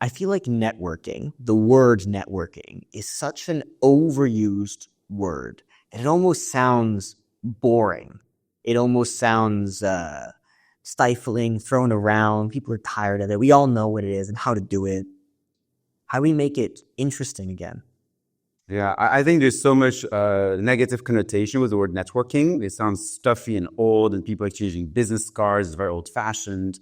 I feel like networking, the word networking, is such an overused word. And it almost sounds boring. It almost sounds stifling, thrown around. People are tired of it. We all know what it is and how to do it. How do we make it interesting again? Yeah, I think there's so much negative connotation with the word networking. It sounds stuffy and old, and people exchanging business cards. It's very old-fashioned.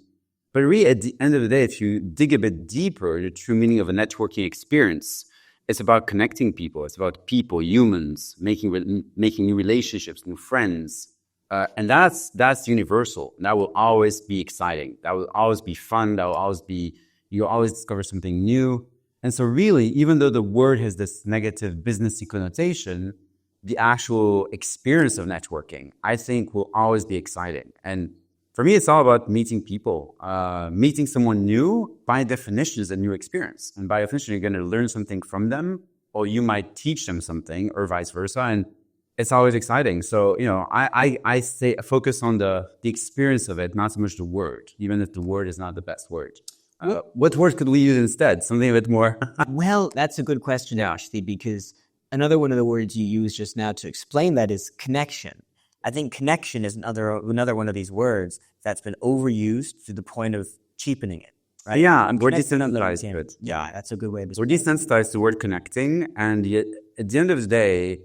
But really, at the end of the day, if you dig a bit deeper, the true meaning of a networking experience, it's about connecting people. It's about people, humans, making new relationships, new friends. And that's universal. That will always be exciting. That will always be fun. That will always be, you'll always discover something new. And so really, even though the word has this negative businessy connotation, the actual experience of networking, I think, will always be exciting. And for me, it's all about meeting people. Meeting someone new, by definition, is a new experience. And by definition, you're going to learn something from them, or you might teach them something, or vice versa. And it's always exciting. So, I say focus on the experience of it, not so much the word, even if the word is not the best word. What word could we use instead? Something a bit more. Well, that's a good question, Ashley, because another one of the words you used just now to explain that is connection. I think connection is another one of these words that's been overused to the point of cheapening it. Right? Yeah, and we're desensitized to it. Yeah, that's a good way to We're desensitized to the word connecting, and yet at the end of the day,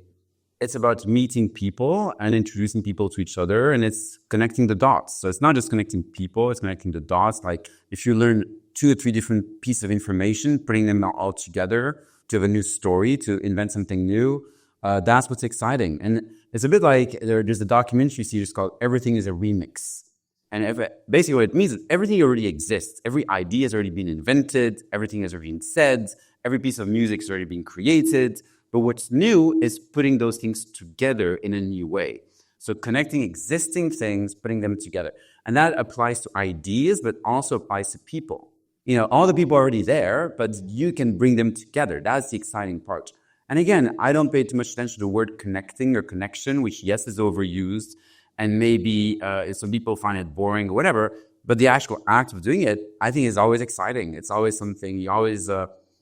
it's about meeting people and introducing people to each other, and it's connecting the dots. So it's not just connecting people, it's connecting the dots. Like if you learn 2 or 3 different pieces of information, putting them all together to have a new story, to invent something new, that's what's exciting. And it's a bit like there's a documentary series called Everything is a Remix. And basically what it means is everything already exists. Every idea has already been invented. Everything has already been said. Every piece of music has already been created. But what's new is putting those things together in a new way. So connecting existing things, putting them together. And that applies to ideas, but also applies to people. All the people are already there, but you can bring them together. That's the exciting part. And again, I don't pay too much attention to the word connecting or connection, which, yes, is overused. And maybe some people find it boring or whatever. But the actual act of doing it, I think, is always exciting. It's always something. You're always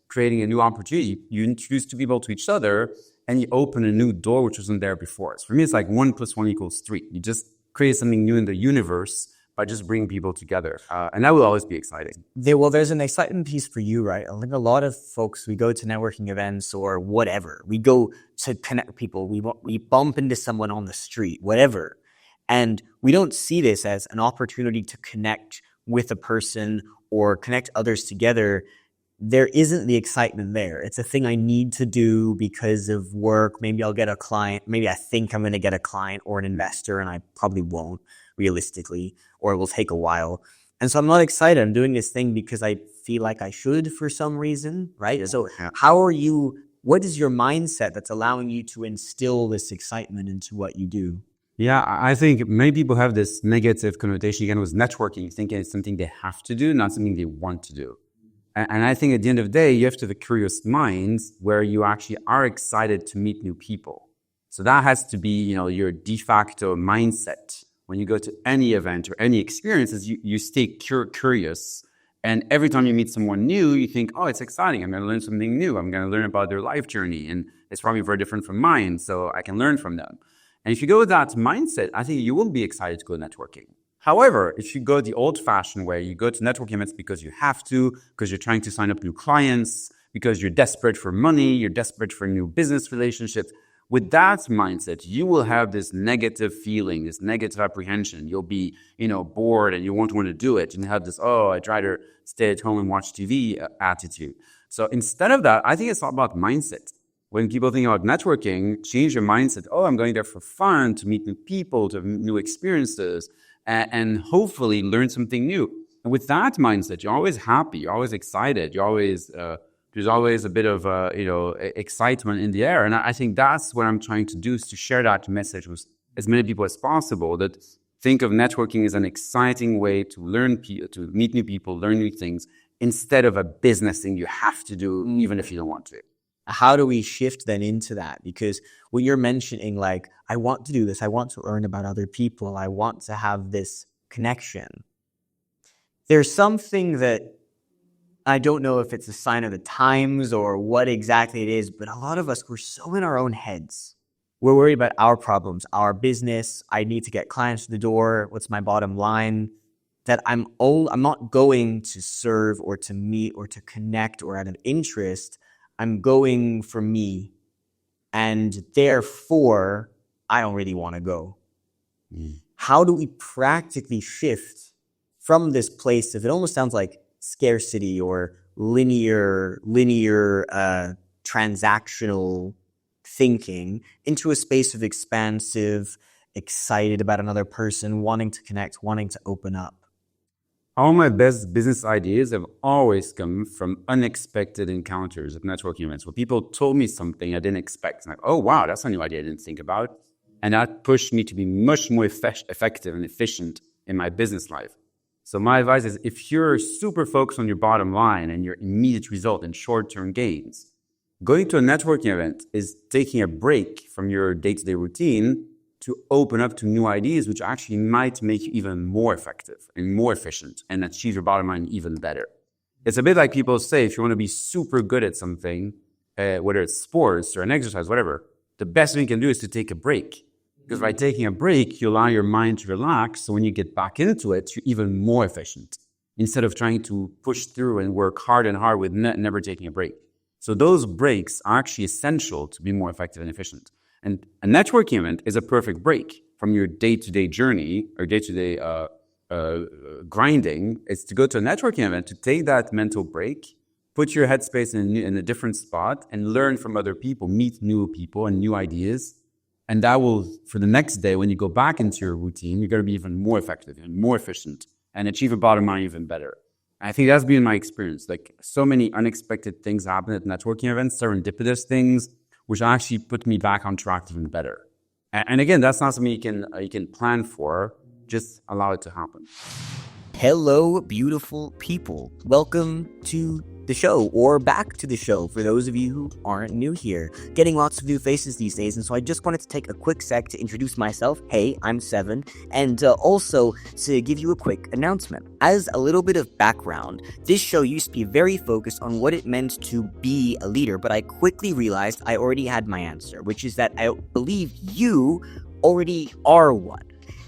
creating a new opportunity. You introduce 2 people to each other, and you open a new door which wasn't there before. So for me, it's like 1 + 1 = 3. You just create something new in the universe by just bringing people together. And that will always be exciting. There's an excitement piece for you, right? I think a lot of folks, we go to networking events or whatever. We go to connect people. We bump into someone on the street, whatever. And we don't see this as an opportunity to connect with a person or connect others together. There isn't the excitement there. It's a thing I need to do because of work. Maybe I'll get a client. Maybe I think I'm going to get a client or an investor, and I probably won't realistically, or it will take a while. And so I'm not excited. I'm doing this thing because I feel like I should for some reason, right? Yeah. So what is your mindset that's allowing you to instill this excitement into what you do? Yeah, I think many people have this negative connotation again with networking, thinking it's something they have to do, not something they want to do. And I think at the end of the day, you have to have a curious mind where you actually are excited to meet new people. So that has to be, your de facto mindset. When you go to any event or any experiences, you stay curious. And every time you meet someone new, you think, oh, it's exciting. I'm going to learn something new. I'm going to learn about their life journey. And it's probably very different from mine, so I can learn from them. And if you go with that mindset, I think you will be excited to go networking. However, if you go the old-fashioned way, you go to networking events because you have to, because you're trying to sign up new clients, because you're desperate for money, you're desperate for new business relationships. With that mindset, you will have this negative feeling, this negative apprehension. You'll be, bored and you won't want to do it. And have this, I'd rather stay at home and watch TV attitude. So instead of that, I think it's all about mindset. When people think about networking, change your mindset. I'm going there for fun, to meet new people, to have new experiences, and hopefully learn something new. And with that mindset, you're always happy, you're always excited, you're always there's always a bit of excitement in the air. And I think that's what I'm trying to do, is to share that message with as many people as possible, that think of networking as an exciting way to to meet new people, learn new things, instead of a business thing you have to do, even if you don't want to. How do we shift then into that? Because when you're mentioning, like, I want to do this, I want to learn about other people, I want to have this connection, there's something that I don't know if it's a sign of the times or what exactly it is, but a lot of us, we're so in our own heads. We're worried about our problems, our business. I need to get clients to the door. What's my bottom line? That I'm not going to serve or to meet or to connect or out of interest. I'm going for me. And therefore, I don't really want to go. How do we practically shift from this place of, it almost sounds like scarcity or linear transactional thinking, into a space of expansive, excited about another person, wanting to connect, wanting to open up? All my best business ideas have always come from unexpected encounters at networking events where people told me something I didn't expect. I'm like, oh, wow, that's a new idea I didn't think about. And that pushed me to be much more effective and efficient in my business life. So my advice is, if you're super focused on your bottom line and your immediate result and short-term gains, going to a networking event is taking a break from your day-to-day routine to open up to new ideas, which actually might make you even more effective and more efficient and achieve your bottom line even better. It's a bit like people say, if you want to be super good at something, whether it's sports or an exercise, whatever, the best thing you can do is to take a break. Because by taking a break, you allow your mind to relax. So when you get back into it, you're even more efficient instead of trying to push through and work hard and hard with never taking a break. So those breaks are actually essential to be more effective and efficient. And a networking event is a perfect break from your day-to-day journey or day-to-day grinding. It's to go to a networking event to take that mental break, put your headspace in a different spot, and learn from other people, meet new people and new ideas. And that will, for the next day, when you go back into your routine, you're going to be even more effective and more efficient and achieve a bottom line even better. And I think that's been my experience. Like, so many unexpected things happen at networking events, serendipitous things, which actually put me back on track even better. And again, that's not something you can plan for. Just allow it to happen. Hello, beautiful people. Welcome to the show, or back to the show for those of you who aren't new here. Getting lots of new faces these days, and so I just wanted to take a quick sec to introduce myself. Hey, I'm Seven, and also to give you a quick announcement. As a little bit of background, this show used to be very focused on what it meant to be a leader, but I quickly realized I already had my answer, which is that I believe you already are one.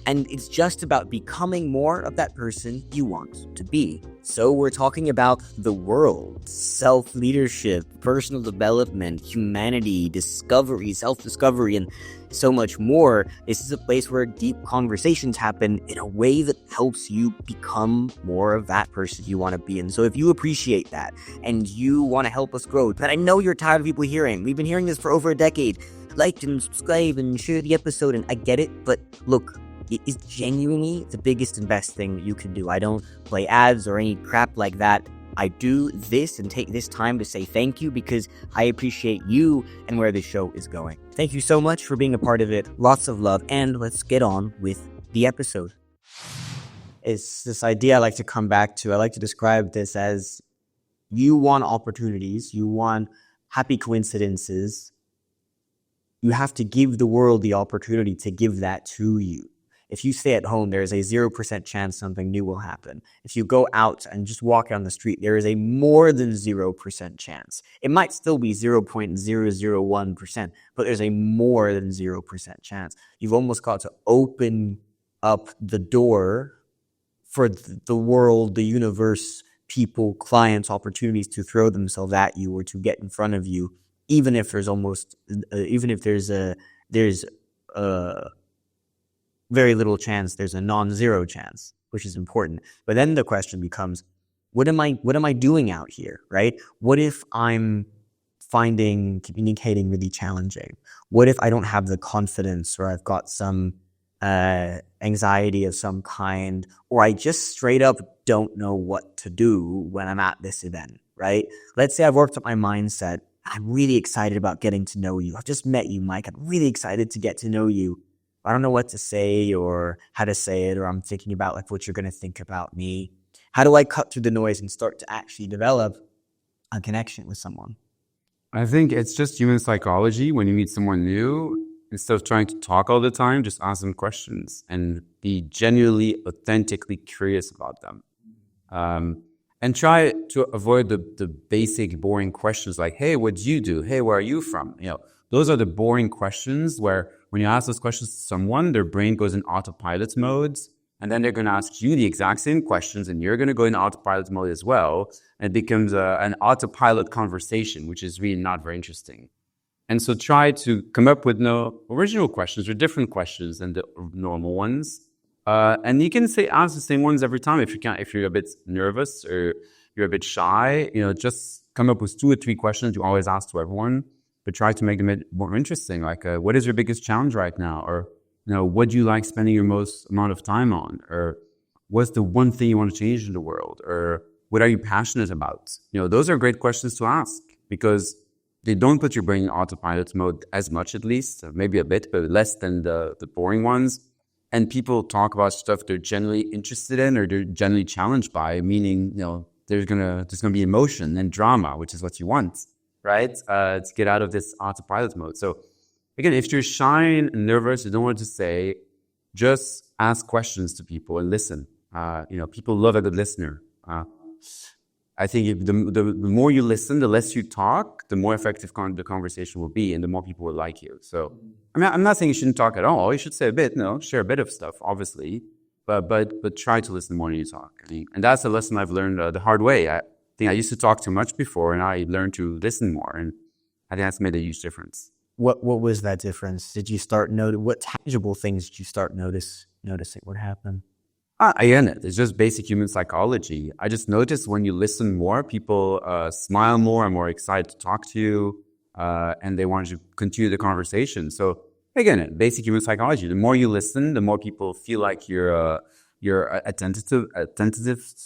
And it's just about becoming more of that person you want to be. So we're talking about the world, self-leadership, personal development, humanity, discovery, self-discovery, and so much more. This is a place where deep conversations happen in a way that helps you become more of that person you want to be. And so if you appreciate that and you want to help us grow, but I know you're tired of people hearing, we've been hearing this for over a decade, like and subscribe and share the episode, and I get it, but look, it is genuinely the biggest and best thing that you can do. I don't play ads or any crap like that. I do this and take this time to say thank you because I appreciate you and where this show is going. Thank you so much for being a part of it. Lots of love, and let's get on with the episode. It's this idea I like to come back to. I like to describe this as, you want opportunities, you want happy coincidences. You have to give the world the opportunity to give that to you. If you stay at home, there is a 0% chance something new will happen. If you go out and just walk down the street, there is a more than 0% chance. It might still be 0.001%, but there's a more than 0% chance. You've almost got to open up the door for the world, the universe, people, clients, opportunities to throw themselves at you or to get in front of you, even if there's very little chance, there's a non-zero chance, which is important. But then the question becomes, what am I doing out here, right? What if I'm finding communicating really challenging? What if I don't have the confidence, or I've got some anxiety of some kind, or I just straight up don't know what to do when I'm at this event, right? Let's say I've worked up my mindset. I'm really excited about getting to know you. I've just met you, Mike. I'm really excited to get to know you. I don't know what to say or how to say it, or I'm thinking about like what you're going to think about me. How do I cut through the noise and start to actually develop a connection with someone? I think it's just human psychology. When you meet someone new, instead of trying to talk all the time, just ask them questions and be genuinely, authentically curious about them. And And try to avoid the basic boring questions like, hey, what do you do? Hey, where are you from? Those are the boring questions where when you ask those questions to someone, their brain goes in autopilot modes. And then they're going to ask you the exact same questions and you're going to go in autopilot mode as well. And it becomes an autopilot conversation, which is really not very interesting. And so try to come up with no original questions or different questions than the normal ones. And you can ask the same ones every time if you can. If you're a bit nervous or you're a bit shy, just come up with 2 or 3 questions you always ask to everyone, but try to make them a bit more interesting. Like, what is your biggest challenge right now? Or, what do you like spending your most amount of time on? Or what's the one thing you want to change in the world? Or what are you passionate about? Those are great questions to ask because they don't put your brain in autopilot mode as much, at least, maybe a bit, but less than the boring ones. And people talk about stuff they're generally interested in or they're generally challenged by, meaning, there's gonna be emotion and drama, which is what you want, right? To get out of this autopilot mode. So again, if you're shy and nervous, you don't want to say, just ask questions to people and listen. People love a good listener. I think if the more you listen, the less you talk, the more effective the conversation will be and the more people will like you. So, I'm not saying you shouldn't talk at all. You should say a bit, share a bit of stuff, obviously, but try to listen more than you talk. And that's a lesson I've learned the hard way. I think I used to talk too much before and I learned to listen more. And I think that's made a huge difference. What was that difference? Did you start what tangible things did you start noticing? What happened? Again, it's just basic human psychology. I just noticed when you listen more, people smile more and more excited to talk to you, and they want to continue the conversation. So again, basic human psychology. The more you listen, the more people feel like you're attentive to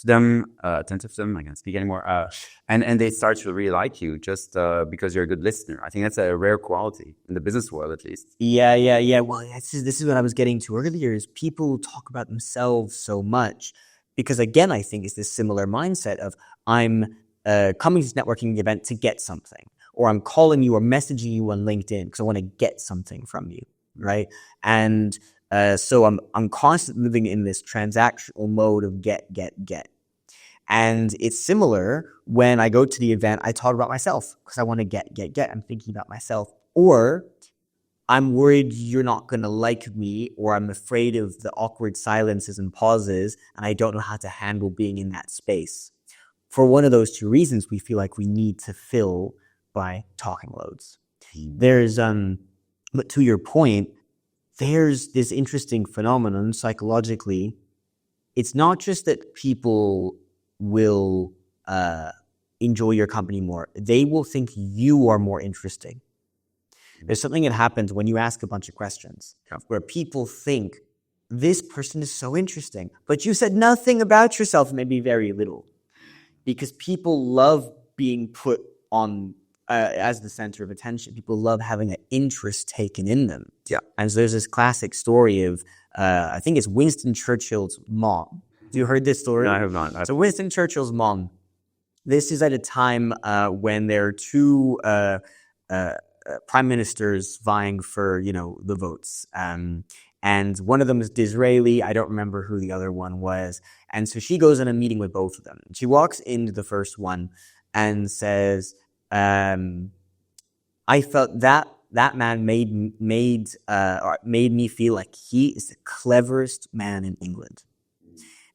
them. I can't speak anymore. And they start to really like you just because you're a good listener. I think that's a rare quality in the business world, at least. Yeah. Well, this is what I was getting to earlier. Is people talk about themselves so much because, again, I think it's this similar mindset of I'm coming to this networking event to get something, or I'm calling you or messaging you on LinkedIn because I want to get something from you, right? And so I'm constantly living in this transactional mode of get. And it's similar when I go to the event, I talk about myself because I want to get. I'm thinking about myself. Or I'm worried you're not going to like me, or I'm afraid of the awkward silences and pauses, and I don't know how to handle being in that space. For one of those 2 reasons, we feel like we need to fill by talking loads. There's, but to your point, there's this interesting phenomenon psychologically. It's not just that people will enjoy your company more. They will think you are more interesting. There's something that happens when you ask a bunch of questions where people think this person is so interesting, but you said nothing about yourself, maybe very little, because people love being put on as the center of attention. People love having an interest taken in them. Yeah. And so there's this classic story of, I think it's Winston Churchill's mom. Have you heard this story? No, I have not. So Winston Churchill's mom, this is at a time when there are 2 prime ministers vying for, the votes. And one of them is Disraeli. I don't remember who the other one was. And so she goes in a meeting with both of them. She walks into the first one and says, I felt that man made me feel like he is the cleverest man in England.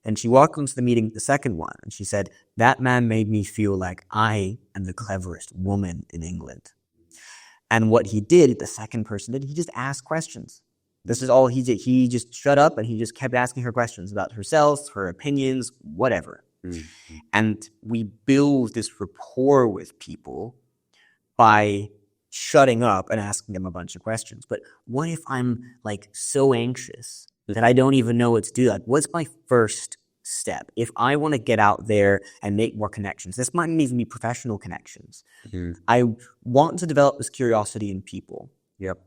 And she walked into the meeting, the second one, and she said, that man made me feel like I am the cleverest woman in England. And what he did, the second person did, he just asked questions. This is all he did. He just shut up and he just kept asking her questions about herself, her opinions, whatever. Mm-hmm. And we build this rapport with people by shutting up and asking them a bunch of questions. But what if I'm so anxious that I don't even know what to do? What's my first step? If I want to get out there and make more connections, this might even be professional connections. Mm-hmm. I want to develop this curiosity in people. Yep.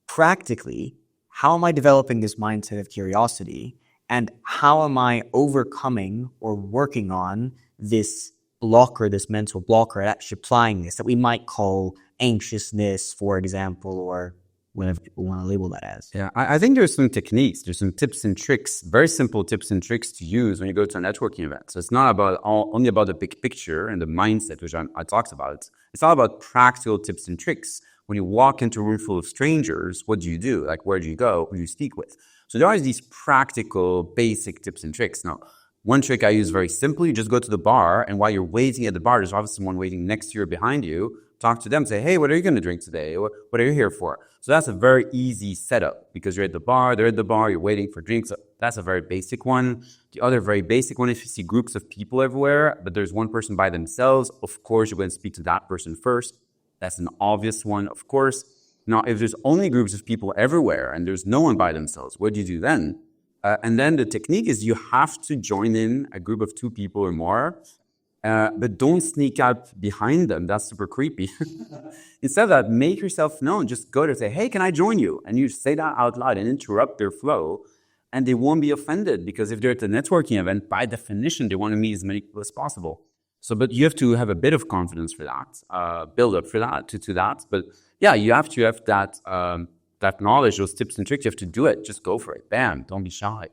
Practically, how am I developing this mindset of curiosity? And how am I overcoming or working on this blocker, this mental blocker, actually applying this that we might call anxiousness, for example, or whatever people want to label that as. Yeah, I think there's some techniques, there's some tips and tricks, very simple tips and tricks to use when you go to a networking event. So it's not about only about the big picture and the mindset, which I talked about. It's all about practical tips and tricks. When you walk into a room full of strangers, what do you do? Like, where do you go? Who do you speak with? So there are these practical, basic tips and tricks. Now, one trick I use very simply, you just go to the bar, and while you're waiting at the bar, there's obviously someone waiting next to you or behind you. Talk to them, say, hey, what are you going to drink today? What are you here for? So that's a very easy setup because you're at the bar, they're at the bar, you're waiting for drinks. So that's a very basic one. The other very basic one, if you see groups of people everywhere, but there's one person by themselves, of course, you're going to speak to that person first. That's an obvious one, of course. Now, if there's only groups of people everywhere and there's no one by themselves, what do you do then? And then the technique is you have to join in a group of 2 people or more, but don't sneak out behind them. That's super creepy. Instead of that, make yourself known. Just go there and say, hey, can I join you? And you say that out loud and interrupt their flow, and they won't be offended because if they're at a networking event, by definition, they want to meet as many people as possible. So, but you have to have a bit of confidence for that, build up for that, to that. But yeah, you have to have that knowledge, those tips and tricks. You have to do it. Just go for it. Bam. Don't be shy.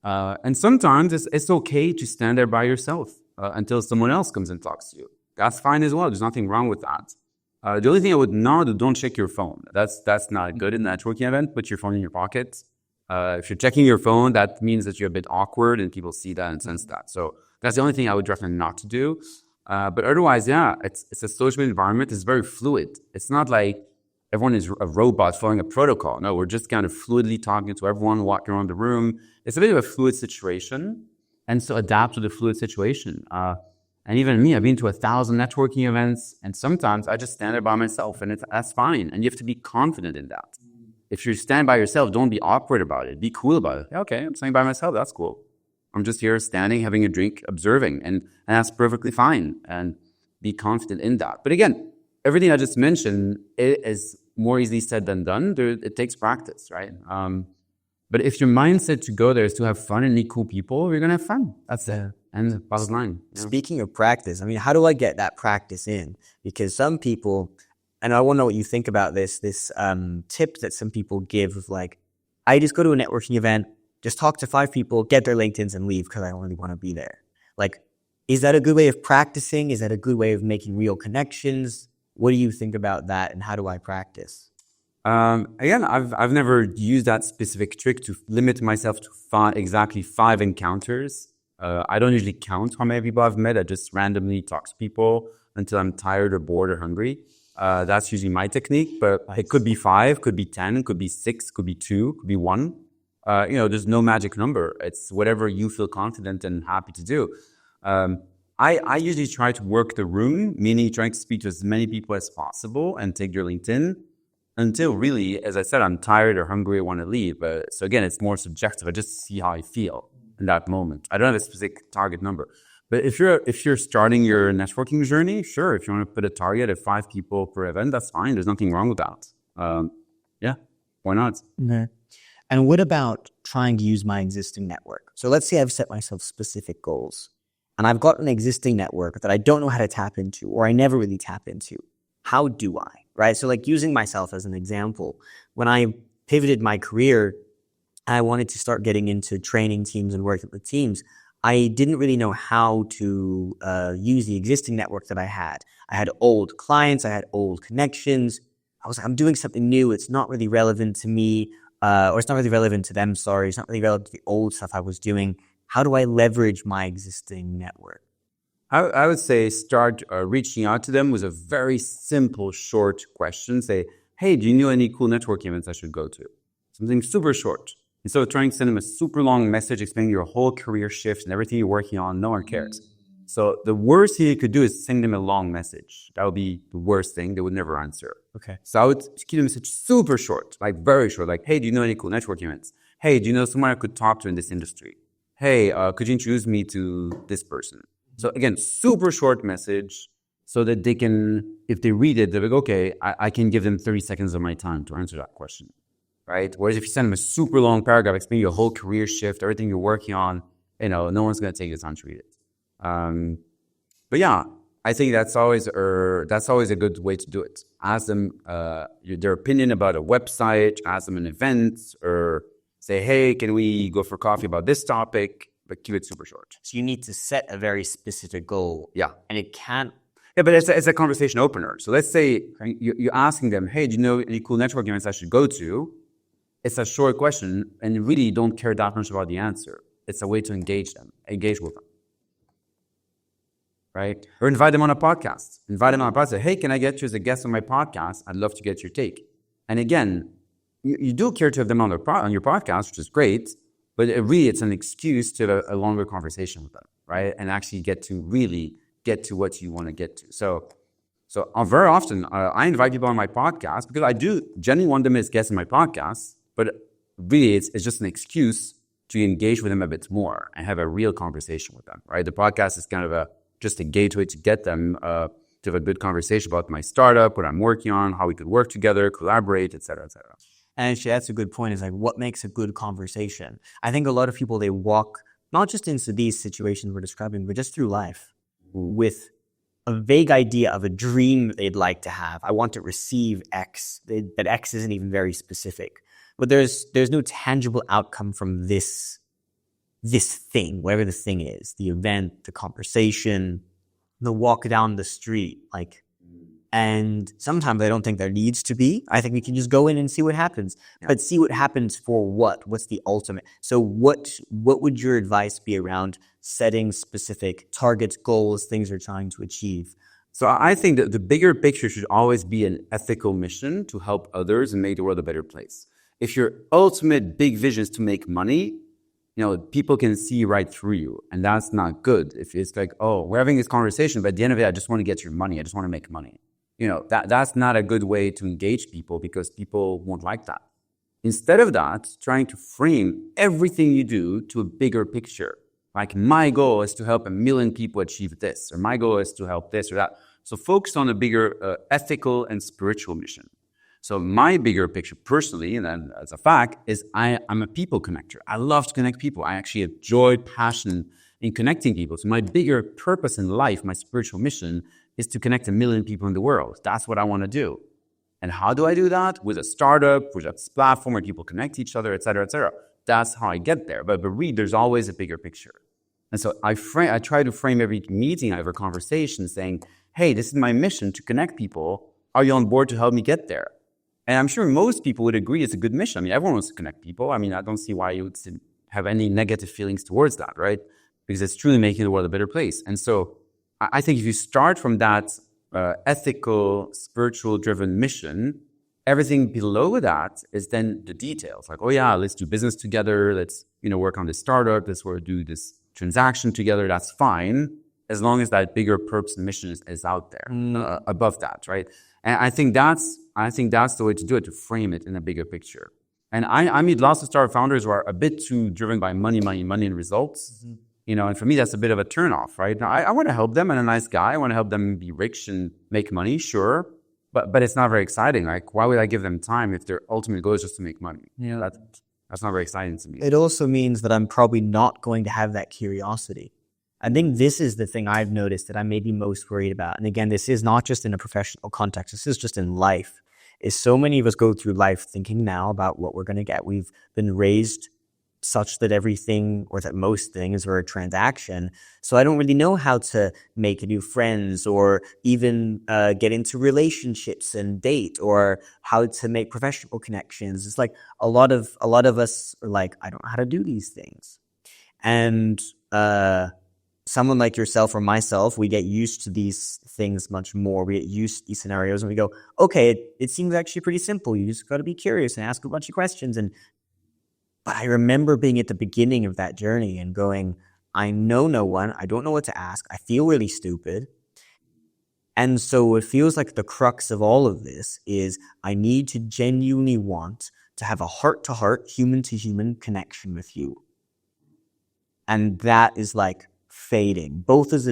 And sometimes it's okay to stand there by yourself until someone else comes and talks to you. That's fine as well. There's nothing wrong with that. The only thing I would not do, don't check your phone. That's not good in a networking event. Put your phone in your pocket. If you're checking your phone, that means that you're a bit awkward and people see that and sense that. So that's the only thing I would recommend not to do. But otherwise, yeah, it's a social environment. It's very fluid. It's not like everyone is a robot following a protocol. No, we're just kind of fluidly talking to everyone, walking around the room. It's a bit of a fluid situation. And so adapt to the fluid situation. And even me, I've been to 1,000 networking events, and sometimes I just stand there by myself, and that's fine. And you have to be confident in that. If you stand by yourself, don't be awkward about it. Be cool about it. Yeah, okay, I'm standing by myself. That's cool. I'm just here standing, having a drink, observing, and that's perfectly fine. And be confident in that. But again, everything I just mentioned is more easily said than done. It takes practice, right? But if your mindset to go there is to have fun and meet cool people, you're going to have fun. That's the end, bottom line. Yeah. Speaking of practice, I mean, how do I get that practice in? Because some people, and I want to know what you think about this tip that some people give of like, I just go to a networking event, just talk to 5 people, get their LinkedIns and leave because I only want to be there. Like, is that a good way of practicing? Is that a good way of making real connections? What do you think about that, and how do I practice? Again, I've never used that specific trick to limit myself to exactly 5 encounters. I don't usually count how many people I've met. I just randomly talk to people until I'm tired or bored or hungry. That's usually my technique, but it could be 5, could be 10, could be 6, could be 2, could be 1. There's no magic number. It's whatever you feel confident and happy to do. I usually try to work the room, meaning trying to speak to as many people as possible and take their LinkedIn until really, as I said, I'm tired or hungry, I want to leave. So again, it's more subjective. I just see how I feel in that moment. I don't have a specific target number. But if you're starting your networking journey, sure, if you want to put a target of 5 people per event, that's fine. There's nothing wrong with that. Yeah, why not? Mm-hmm. And what about trying to use my existing network? So let's say I've set myself specific goals and I've got an existing network that I don't know how to tap into, or I never really tap into. How do I, right? So like using myself as an example, when I pivoted my career, I wanted to start getting into training teams and working with teams. I didn't really know how to use the existing network that I had. I had old clients, I had old connections. I was like, I'm doing something new. It's not really relevant to me, or it's not really relevant to them. Sorry, it's not really relevant to the old stuff I was doing. How do I leverage my existing network? I would say start reaching out to them with a very simple, short question. Say, hey, do you know any cool networking events I should go to? Something super short. Instead of trying to send them a super long message explaining your whole career shift and everything you're working on, no one cares. So the worst thing you could do is send them a long message. That would be the worst thing. They would never answer. Okay. So I would keep the message super short, like very short. Like, hey, do you know any cool networking events? Hey, do you know someone I could talk to in this industry? Hey, could you introduce me to this person? So again, super short message so that they can, if they read it, they're like, okay, I can give them 30 seconds of my time to answer that question, right? Whereas if you send them a super long paragraph explaining your whole career shift, everything you're working on, no one's going to take the time to read it. But yeah, I think that's always a good way to do it. Ask them their opinion about a website, ask them an event, or say, hey, can we go for coffee about this topic? But keep it super short. So you need to set a very specific goal. Yeah. And it can't. Yeah, but it's a conversation opener. So let's say you're asking them, hey, do you know any cool networking events I should go to? It's a short question, and you really don't care that much about the answer. It's a way to engage with them. Right? Or invite them on a podcast. Say, hey, can I get you as a guest on my podcast? I'd love to get your take. And again, you do care to have them on your podcast, which is great, but it's an excuse to have a longer conversation with them, right? And actually get to what you want to get to. So very often I invite people on my podcast because I do genuinely want them as guests on my podcast, but really it's just an excuse to engage with them a bit more and have a real conversation with them, right? The podcast is kind of just a gateway to get them to have a good conversation about my startup, what I'm working on, how we could work together, collaborate, et cetera, et cetera. And actually, that's a good point. Is like, what makes a good conversation? I think a lot of people, they walk not just into these situations we're describing, but just through life with a vague idea of a dream that they'd like to have. I want to receive X. That X isn't even very specific, but there's no tangible outcome from this thing, whatever the thing is, the event, the conversation, the walk down the street, like. And sometimes I don't think there needs to be. I think we can just go in and see what happens. Yeah. But see what happens for what? What's the ultimate? So what would your advice be around setting specific targets, goals, things you're trying to achieve? So I think that the bigger picture should always be an ethical mission to help others and make the world a better place. If your ultimate big vision is to make money, people can see right through you. And that's not good. If it's like, oh, we're having this conversation, but at the end of it, I just want to get your money. I just want to make money. That's not a good way to engage people because people won't like that. Instead of that, trying to frame everything you do to a bigger picture. Like my goal is to help 1 million people achieve this, or my goal is to help this or that. So focus on a bigger ethical and spiritual mission. So my bigger picture personally, and then as a fact, is I'm a people connector. I love to connect people. I actually have joy, passion in connecting people. So my bigger purpose in life, my spiritual mission, is to connect 1 million people in the world. That's what I want to do. And how do I do that? With a startup, with a platform where people connect each other, et cetera, et cetera. That's how I get there. But really, there's always a bigger picture. And so I try to frame every meeting, every conversation saying, hey, this is my mission to connect people. Are you on board to help me get there? And I'm sure most people would agree it's a good mission. I mean, everyone wants to connect people. I mean, I don't see why you would have any negative feelings towards that, right? Because it's truly making the world a better place. And so I think if you start from that ethical, spiritual-driven mission, everything below that is then the details. Like, oh yeah, let's do business together. Let's work on this startup. Let's do this transaction together. That's fine, as long as that bigger purpose and mission is out there above that, right? And I think that's the way to do it, to frame it in a bigger picture. And I meet lots of startup founders who are a bit too driven by money, and results. Mm-hmm. And for me, that's a bit of a turnoff, right? Now, I want to help them. I'm a nice guy. I want to help them be rich and make money, sure. But it's not very exciting. Like, why would I give them time if their ultimate goal is just to make money? Yeah. That's not very exciting to me. It also means that I'm probably not going to have that curiosity. I think this is the thing I've noticed that I may be most worried about. And again, this is not just in a professional context. This is just in life. Is so many of us go through life thinking now about what we're going to get. We've been raised such that everything, or that most things, are a transaction. So I don't really know how to make new friends, or even get into relationships and date, or how to make professional connections. It's like a lot of us are like, I don't know how to do these things. And someone like yourself or myself, we get used to these things much more. We get used to these scenarios, and we go, okay, it seems actually pretty simple. You just got to be curious and ask a bunch of questions. But I remember being at the beginning of that journey and going, I know no one. I don't know what to ask. I feel really stupid. And so it feels like the crux of all of this is I need to genuinely want to have a heart-to-heart, human-to-human connection with you. And that is like fading, both as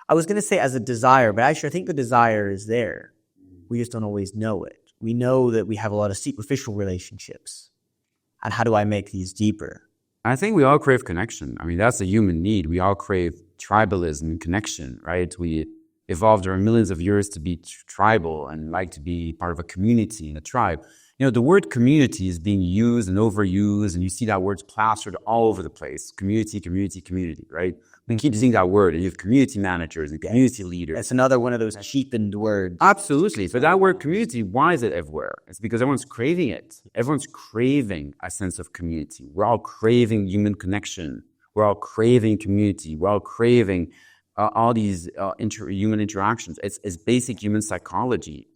I was going to say as a desire, but actually I think the desire is there. We just don't always know it. We know that we have a lot of superficial relationships. And how do I make these deeper? I think we all crave connection. I mean, that's a human need. We all crave tribalism and connection, right? We evolved over millions of years to be tribal and like to be part of a community and a tribe. You know, the word community is being used and overused, and you see that word plastered all over the place. Community, community, community, right? We keep using that word. You have community managers and community leaders. It's another one of those cheapened words. Absolutely. But that word community, why is it everywhere? It's because everyone's craving it. Everyone's craving a sense of community. We're all craving human connection. We're all craving community. We're all craving all these human interactions. It's basic human psychology.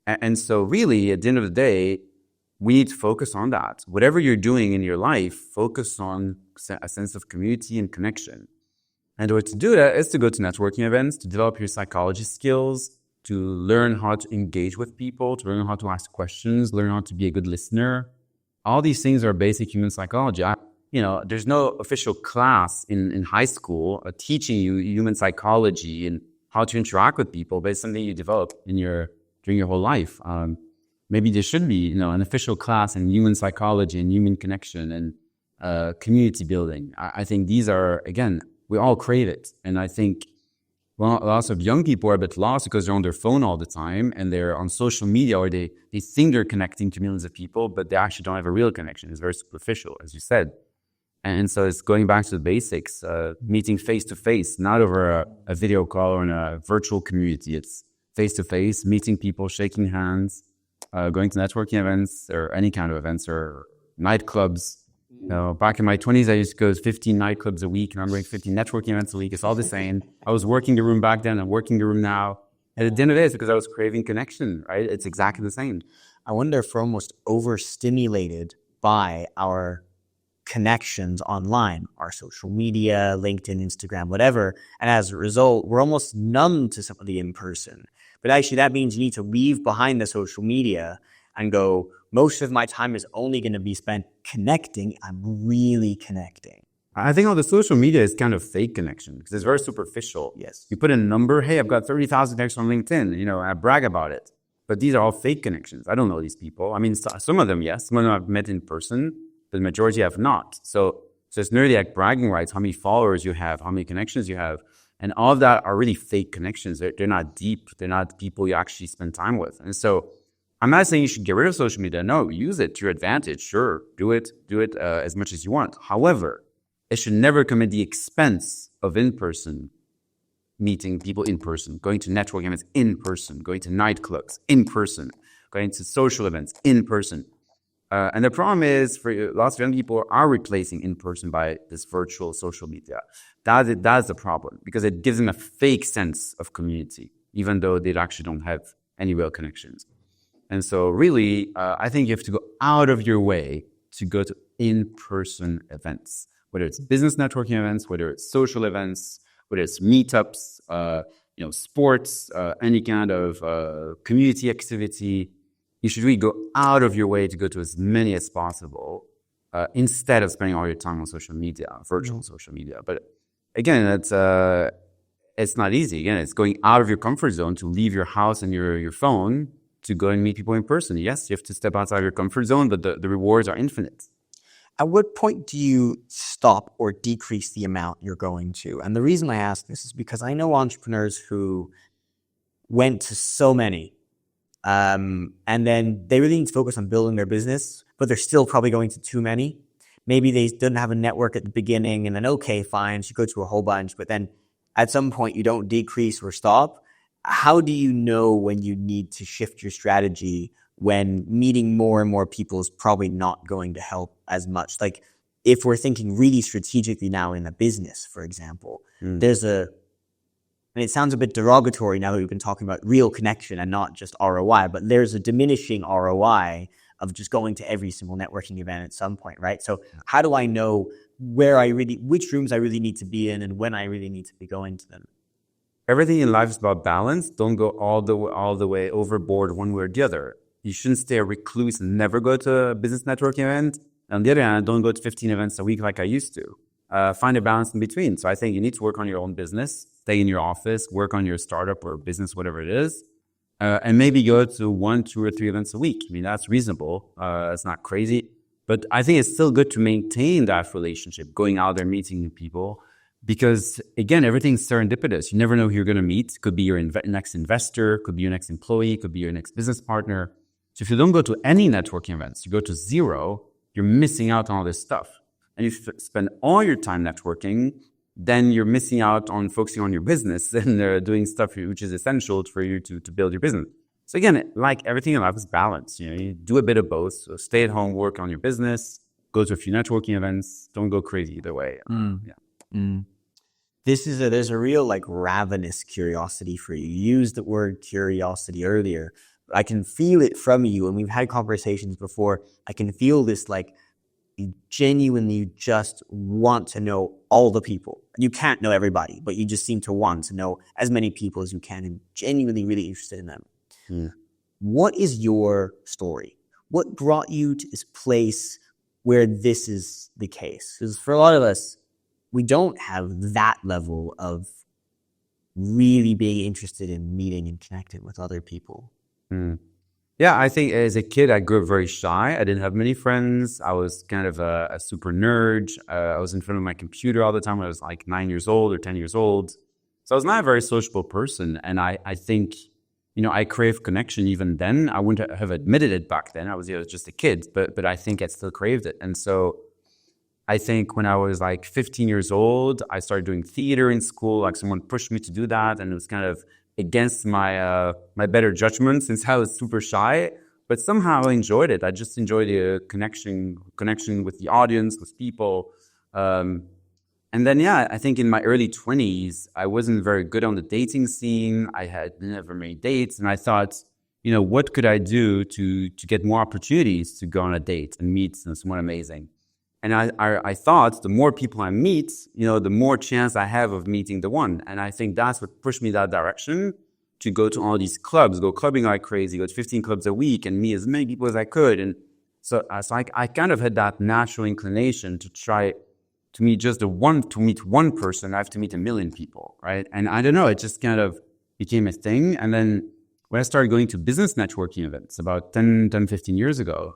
And so really, at the end of the day, we need to focus on that. Whatever you're doing in your life, focus on a sense of community and connection. And the way to do that is to go to networking events, to develop your psychology skills, to learn how to engage with people, to learn how to ask questions, learn how to be a good listener. All these things are basic human psychology. There's no official class in high school teaching you human psychology and how to interact with people, but it's something you develop during your whole life. Maybe there should be, an official class in human psychology and human connection and community building. I think these are, again, we all crave it. And I think lots of young people are a bit lost because they're on their phone all the time and they're on social media, or they think they're connecting to millions of people, but they actually don't have a real connection. It's very superficial, as you said. And so it's going back to the basics, meeting face-to-face, not over a video call or in a virtual community. It's face-to-face, meeting people, shaking hands, going to networking events or any kind of events or nightclubs. Back in my 20s, I used to go to 15 nightclubs a week, and I'm going to 15 networking events a week. It's all the same. I was working the room back then. I'm working the room now. And at the end of the day, it's because I was craving connection, right? It's exactly the same. I wonder if we're almost overstimulated by our connections online, our social media, LinkedIn, Instagram, whatever. And as a result, we're almost numb to some of the in-person. But actually, that means you need to leave behind the social media and go, most of my time is only going to be spent connecting. I'm really connecting. I think all the social media is kind of fake connection because it's very superficial. Yes. You put in a number, hey, I've got 30,000 connections on LinkedIn, I brag about it. But these are all fake connections. I don't know these people. I mean, some of them, yes. Some of them I've met in person, but the majority have not. So it's nearly like bragging rights, how many followers you have, how many connections you have. And all of that are really fake connections. They're not deep. They're not people you actually spend time with. And so I'm not saying you should get rid of social media. No, use it to your advantage. Sure, do it as much as you want. However, it should never come at the expense of in-person meeting people in person, going to networking events in person, going to nightclubs in person, going to social events in person. And the problem is, for lots of young people are replacing in person by this virtual social media. That's the problem, because it gives them a fake sense of community, even though they actually don't have any real connections. And so really, I think you have to go out of your way to go to in-person events, whether it's business networking events, whether it's social events, whether it's meetups, sports, any kind of community activity. You should really go out of your way to go to as many as possible instead of spending all your time on social media, virtual social media. But again, it's not easy. Again, it's going out of your comfort zone to leave your house and your phone to go and meet people in person. Yes, you have to step outside your comfort zone, but the rewards are infinite. At what point do you stop or decrease the amount you're going to? And the reason I ask this is because I know entrepreneurs who went to so many, and then they really need to focus on building their business, but they're still probably going to too many. Maybe they didn't have a network at the beginning, and then, okay, fine, so you go to a whole bunch, but then at some point you don't decrease or stop. How do you know when you need to shift your strategy when meeting more and more people is probably not going to help as much? Like, if we're thinking really strategically now in a business, for example, and it sounds a bit derogatory now that we've been talking about real connection and not just ROI, but there's a diminishing ROI of just going to every single networking event at some point, right? So how do I know which rooms I really need to be in and when I really need to be going to them? Everything in life is about balance. Don't go all the way overboard one way or the other. You shouldn't stay a recluse and never go to a business networking event. On the other hand, don't go to 15 events a week like I used to. Find a balance in between. So I think you need to work on your own business, stay in your office, work on your startup or business, whatever it is, and maybe go to 1, 2, or 3 events a week. I mean, that's reasonable. It's not crazy. But I think it's still good to maintain that relationship, going out there, meeting new people, because again, everything's serendipitous. You never know who you're going to meet. Could be your next investor, could be your next employee, could be your next business partner. So if you don't go to any networking events, you go to zero, you're missing out on all this stuff. And if you spend all your time networking, then you're missing out on focusing on your business and doing stuff which is essential for you to build your business. So again, like everything in life is balance. You do a bit of both. So stay at home, work on your business, go to a few networking events. Don't go crazy either way. There's a real like ravenous curiosity for you. You used the word curiosity earlier. I can feel it from you, and we've had conversations before. I can feel this like you genuinely just want to know all the people. You can't know everybody, but you just seem to want to know as many people as you can and genuinely really interested in them. What is your story? What brought you to this place where this is the case? Because for a lot of us, we don't have that level of really being interested in meeting and connecting with other people. Yeah, I think as a kid, I grew up very shy. I didn't have many friends. I was kind of a super nerd. I was in front of my computer all the time when I was like 9 years old or 10 years old. So I was not a very sociable person. And I think, I craved connection even then. I wouldn't have admitted it back then. I was just a kid, but I think I still craved it. And so I think when I was like 15 years old, I started doing theater in school. Like someone pushed me to do that, and it was kind of against my better judgment since I was super shy. But somehow I enjoyed it. I just enjoyed the connection with the audience, with people. And then, I think in my early 20s, I wasn't very good on the dating scene. I had never made dates. And I thought, what could I do to get more opportunities to go on a date and meet someone amazing? And I thought the more people I meet, the more chance I have of meeting the one. And I think that's what pushed me that direction, to go to all these clubs, go clubbing like crazy, go to 15 clubs a week and meet as many people as I could. And so I kind of had that natural inclination to try to meet to meet one person. I have to meet a million people, right? And I don't know, it just kind of became a thing. And then when I started going to business networking events about 10, 15 years ago,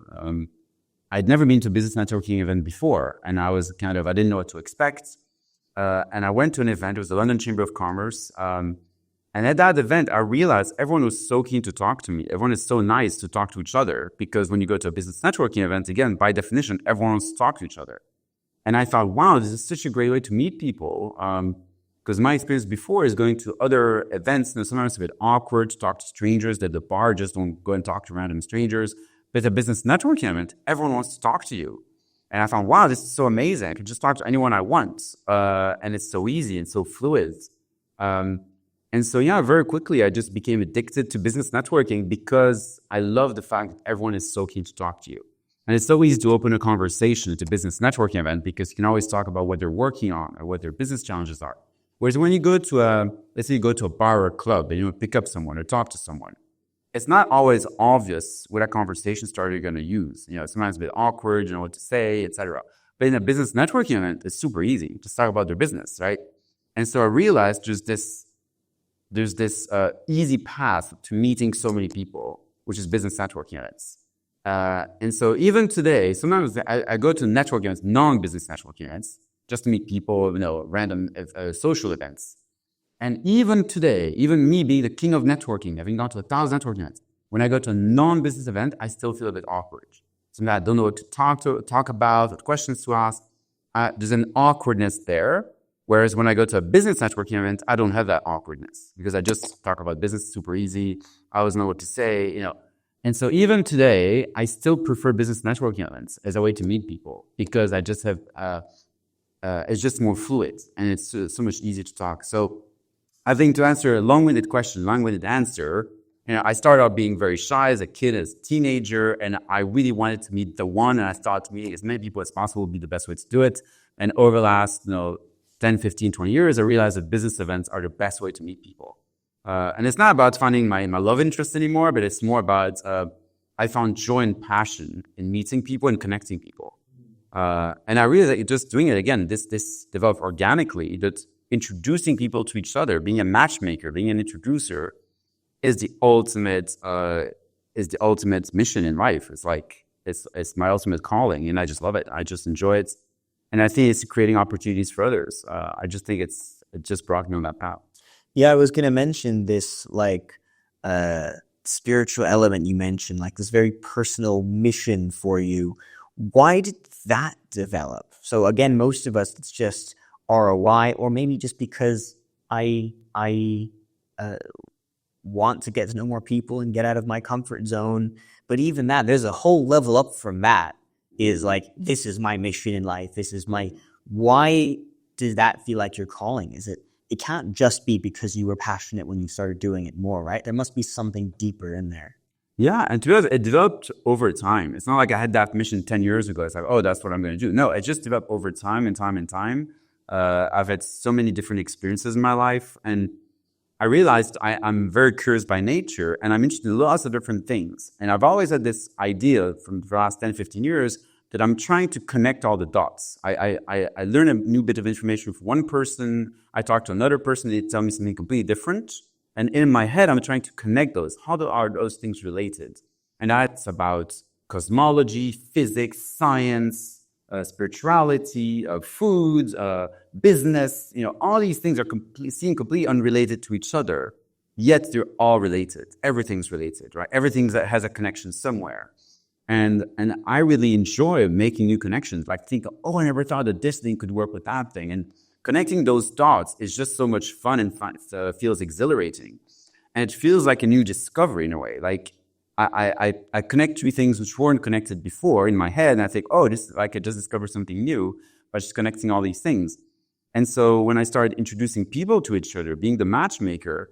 I'd never been to a business networking event before, and I didn't know what to expect. And I went to an event. It was the London Chamber of Commerce. And at that event, I realized everyone was so keen to talk to me. Everyone is so nice to talk to each other, because when you go to a business networking event, again, by definition, everyone wants to talk to each other. And I thought, wow, this is such a great way to meet people. Because my experience before is going to other events, sometimes it's a bit awkward to talk to strangers at the bar. Just don't go and talk to random strangers. But at a business networking event, everyone wants to talk to you. And I found, wow, this is so amazing. I can just talk to anyone I want. And it's so easy and so fluid. And so, very quickly, I just became addicted to business networking because I love the fact that everyone is so keen to talk to you. And it's so easy to open a conversation at a business networking event because you can always talk about what they're working on or what their business challenges are. Whereas when you go to let's say you go to a bar or a club and you pick up someone or talk to someone, it's not always obvious what a conversation starter you're going to use. Sometimes a bit awkward, what to say, etc. But in a business networking event, it's super easy. Just talk about their business, right? And so I realized there's this easy path to meeting so many people, which is business networking events. And so even today, sometimes I go to networking events, non-business networking events, just to meet people, random social events. And even today, even me being the king of networking, having gone to 1,000 networking events, when I go to a non-business event, I still feel a bit awkward. Sometimes I don't know what to talk about, what questions to ask. There's an awkwardness there. Whereas when I go to a business networking event, I don't have that awkwardness because I just talk about business super easy. I always know what to say, And so even today, I still prefer business networking events as a way to meet people because I just have, it's just more fluid and it's so much easier to talk. So I think to answer a long-winded question, long-winded answer, I started out being very shy as a kid, as a teenager, and I really wanted to meet the one, and I thought meeting as many people as possible would be the best way to do it. And over the last, 10, 15, 20 years, I realized that business events are the best way to meet people. And it's not about finding my love interest anymore, but it's more about I found joy and passion in meeting people and connecting people. And I realized that just doing it again, this developed organically, that introducing people to each other, being a matchmaker, being an introducer is the ultimate mission in life. It's like it's my ultimate calling, and I just love it. I just enjoy it, and I think it's creating opportunities for others. I just think it just brought me on that path. Yeah, I was going to mention this spiritual element you mentioned, like this very personal mission for you. Why did that develop? So again, most of us, it's just ROI, or maybe just because I want to get to know more people and get out of my comfort zone. But even that, there's a whole level up from that, is like, this is my mission in life. Why does that feel like your calling? It can't just be because you were passionate when you started doing it more, right? There must be something deeper in there. Yeah, and to be honest, it developed over time. It's not like I had that mission 10 years ago. It's like, oh, that's what I'm going to do. No, it just developed over time and time and time. I've had so many different experiences in my life, and I realized I'm very curious by nature, and I'm interested in lots of different things. And I've always had this idea from the last 10, 15 years that I'm trying to connect all the dots. I learn a new bit of information from one person. I talk to another person. They tell me something completely different. And in my head, I'm trying to connect those. Are those things related? And that's about cosmology, physics, science, spirituality, food, business. All these things seem completely unrelated to each other, yet they're all related. Everything's related, right? Everything that has a connection somewhere. And I really enjoy making new connections. Like think, I never thought that this thing could work with that thing. And connecting those dots is just so much fun and feels exhilarating. And it feels like a new discovery in a way. Like I connect three things which weren't connected before in my head, and I think, this I could just discover something new by just connecting all these things. And so when I started introducing people to each other, being the matchmaker,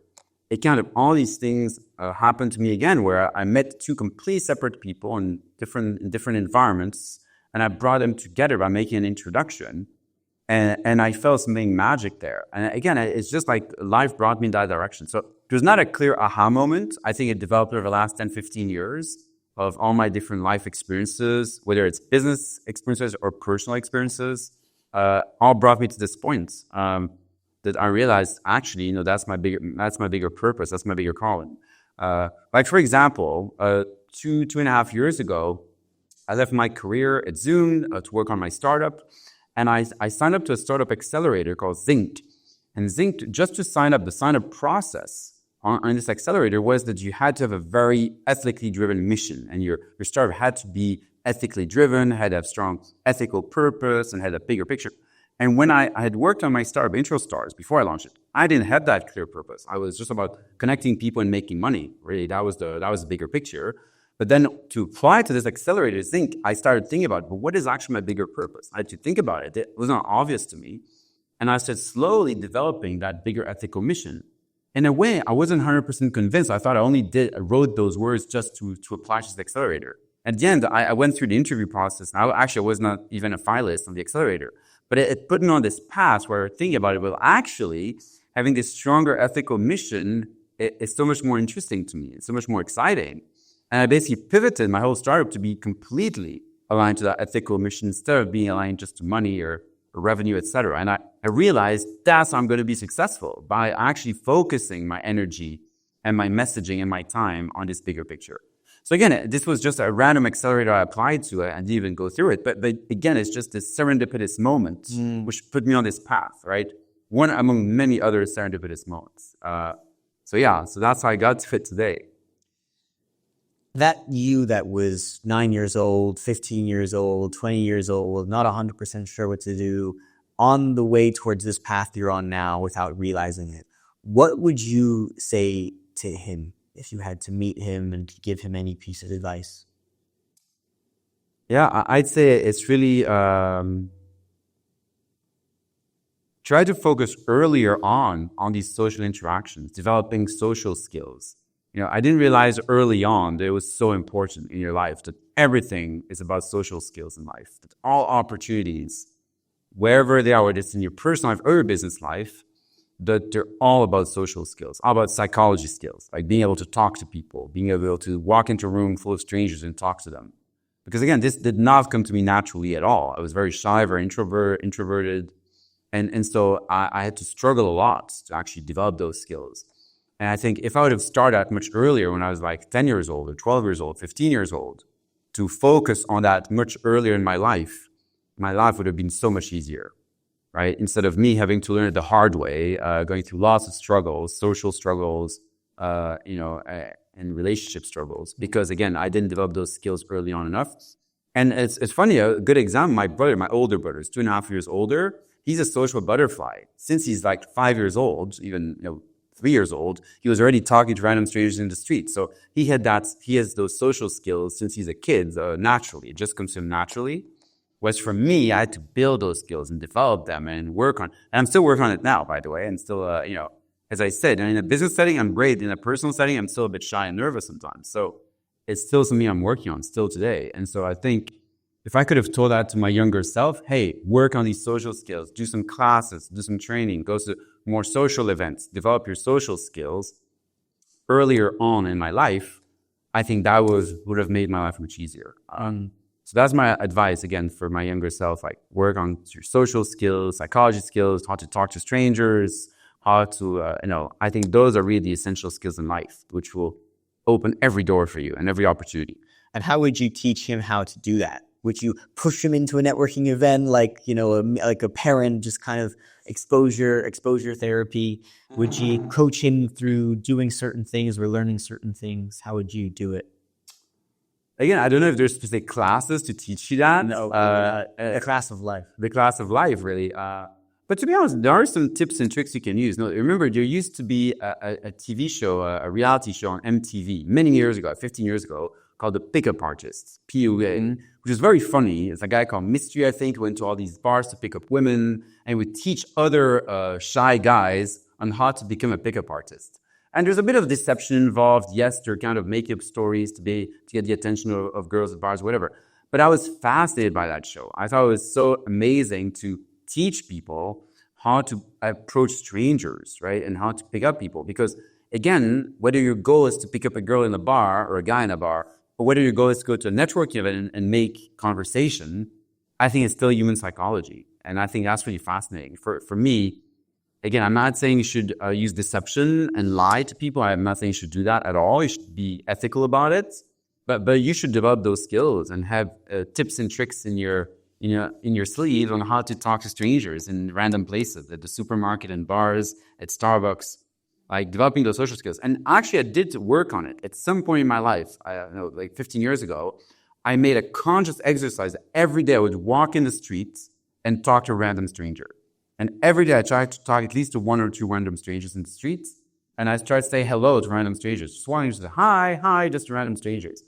it kind of all these things happened to me again, where I met two completely separate people in different environments, and I brought them together by making an introduction. And I felt something magic there. And again, it's just like life brought me in that direction. So there's not a clear aha moment. I think it developed over the last 10, 15 years of all my different life experiences, whether it's business experiences or personal experiences, all brought me to this point that I realized, actually, that's my bigger purpose. That's my bigger calling. Like, for example, 2.5 years ago, I left my career at Zoom to work on my startup. And I signed up to a startup accelerator called Zinc. And Zinc, just to sign up, the sign-up process on this accelerator was that you had to have a very ethically driven mission. And your startup had to be ethically driven, had to have strong ethical purpose, and had a bigger picture. And when I had worked on my startup, IntroStars, before I launched it, I didn't have that clear purpose. I was just about connecting people and making money. Really, that was the bigger picture. But then to apply to this accelerator Zinc, I started thinking about, but what is actually my bigger purpose? I had to think about it. It was not obvious to me. And I started slowly developing that bigger ethical mission. In a way, I wasn't 100% convinced. I thought I wrote those words just to apply to this accelerator. At the end, I went through the interview process. And I was not even a finalist on the accelerator. But it put me on this path where thinking about it, well, actually, having this stronger ethical mission is so much more interesting to me. It's so much more exciting. And I basically pivoted my whole startup to be completely aligned to that ethical mission instead of being aligned just to money or revenue, etc. And I realized that's how I'm going to be successful, by actually focusing my energy and my messaging and my time on this bigger picture. So again, this was just a random accelerator I applied to it and didn't even go through it. But again, it's just this serendipitous moment which put me on this path, right? One among many other serendipitous moments. So that's how I got to it today. That you that was 9 years old, 15 years old, 20 years old, not 100% sure what to do, on the way towards this path you're on now without realizing it, what would you say to him if you had to meet him and give him any piece of advice? Yeah, I'd say it's really try to focus earlier on these social interactions, developing social skills. I didn't realize early on that it was so important in your life, that everything is about social skills in life, that all opportunities, wherever they are, whether it's in your personal life or your business life, that they're all about social skills, all about psychology skills, like being able to talk to people, being able to walk into a room full of strangers and talk to them. Because again, this did not come to me naturally at all. I was very shy, very introverted. And so I had to struggle a lot to actually develop those skills. And I think if I would have started much earlier, when I was like 10 years old or 12 years old, 15 years old, to focus on that much earlier in my life would have been so much easier, right? Instead of me having to learn it the hard way, going through lots of struggles, social struggles, and relationship struggles, because again, I didn't develop those skills early on enough. And it's funny, a good example, my older brother is 2.5 years older. He's a social butterfly. Since he's like 5 years old, even 3 years old, he was already talking to random strangers in the street. So he has those social skills since he's a kid, naturally. It just comes to him naturally. Whereas for me, I had to build those skills and develop them and work on. And I'm still working on it now, by the way. And still, as I said, in a business setting, I'm great. In a personal setting, I'm still a bit shy and nervous sometimes. So it's still something I'm working on still today. And so I think if I could have told that to my younger self, hey, work on these social skills, do some classes, do some training, go to more social events, develop your social skills earlier on in my life, I think that would have made my life much easier. So that's my advice, again, for my younger self, like work on your social skills, psychology skills, how to talk to strangers, how to, I think those are really the essential skills in life, which will open every door for you and every opportunity. And how would you teach him how to do that? Would you push him into a networking event like a parent, just kind of exposure therapy? Would you coach him through doing certain things or learning certain things? How would you do it? Again, I don't know if there's specific classes to teach you that. No, a class of life. The class of life, really. But to be honest, there are some tips and tricks you can use. No, remember, there used to be a TV show, a reality show on MTV many years ago, 15 years ago, called The Pickup Artists, PUA, which is very funny. It's a guy called Mystery, I think, who went to all these bars to pick up women and would teach other shy guys on how to become a pickup artist. And there's a bit of deception involved. Yes, there are kind of make-up stories to get the attention of girls at bars, whatever. But I was fascinated by that show. I thought it was so amazing to teach people how to approach strangers, right? And how to pick up people. Because again, whether your goal is to pick up a girl in a bar or a guy in a bar, or whether your goal is to go to a networking event and make conversation, I think it's still human psychology. And I think that's really fascinating. For me, again, I'm not saying you should use deception and lie to people. I'm not saying you should do that at all. You should be ethical about it. But you should develop those skills and have tips and tricks in your sleeve on how to talk to strangers in random places, at the supermarket, in bars, at Starbucks, like developing those social skills. And actually, I did work on it. At some point in my life, like 15 years ago, I made a conscious exercise. Every day I would walk in the streets and talk to a random stranger. And every day I tried to talk at least to one or two random strangers in the streets. And I tried to say hello to random strangers. Just wanting to say hi, just to random strangers.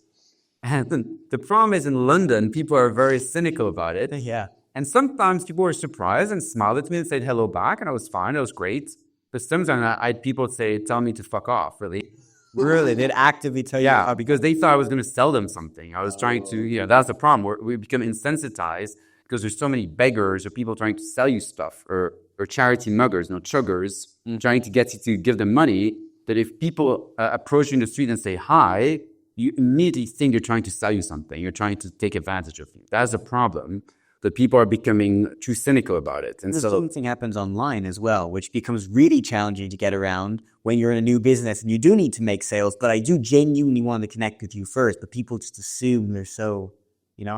And the problem is in London, people are very cynical about it. Yeah. And sometimes people were surprised and smiled at me and said hello back. And I was fine. It was great. But sometimes I had people tell me to fuck off, really. Really? They'd actively tell you? Yeah, because they thought I was going to sell them something. I was trying to, that's the problem. We become insensitized because there's so many beggars or people trying to sell you stuff or charity muggers, chuggers, trying to get you to give them money, that if people approach you in the street and say hi, you immediately think they're trying to sell you something. You're trying to take advantage of you. That's a problem, that people are becoming too cynical about it. And the so same thing happens online as well, which becomes really challenging to get around when you're in a new business and you do need to make sales, but I do genuinely want to connect with you first, but people just assume they're so,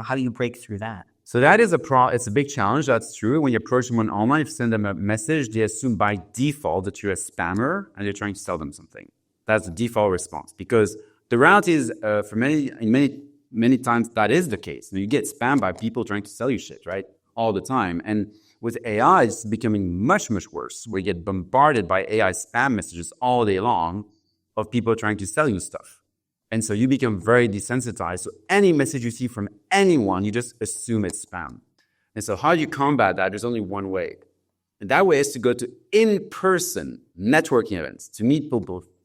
how do you break through that? So that is it's a big challenge. That's true. When you approach someone online, if you send them a message, they assume by default that you're a spammer and you're trying to sell them something. That's the default response, because the reality is, for many times, that is the case. You get spammed by people trying to sell you shit, right? All the time. And with AI, it's becoming much, much worse. We get bombarded by AI spam messages all day long of people trying to sell you stuff. And so you become very desensitized. So any message you see from anyone, you just assume it's spam. And so how do you combat that? There's only one way. And that way is to go to in-person networking events, to meet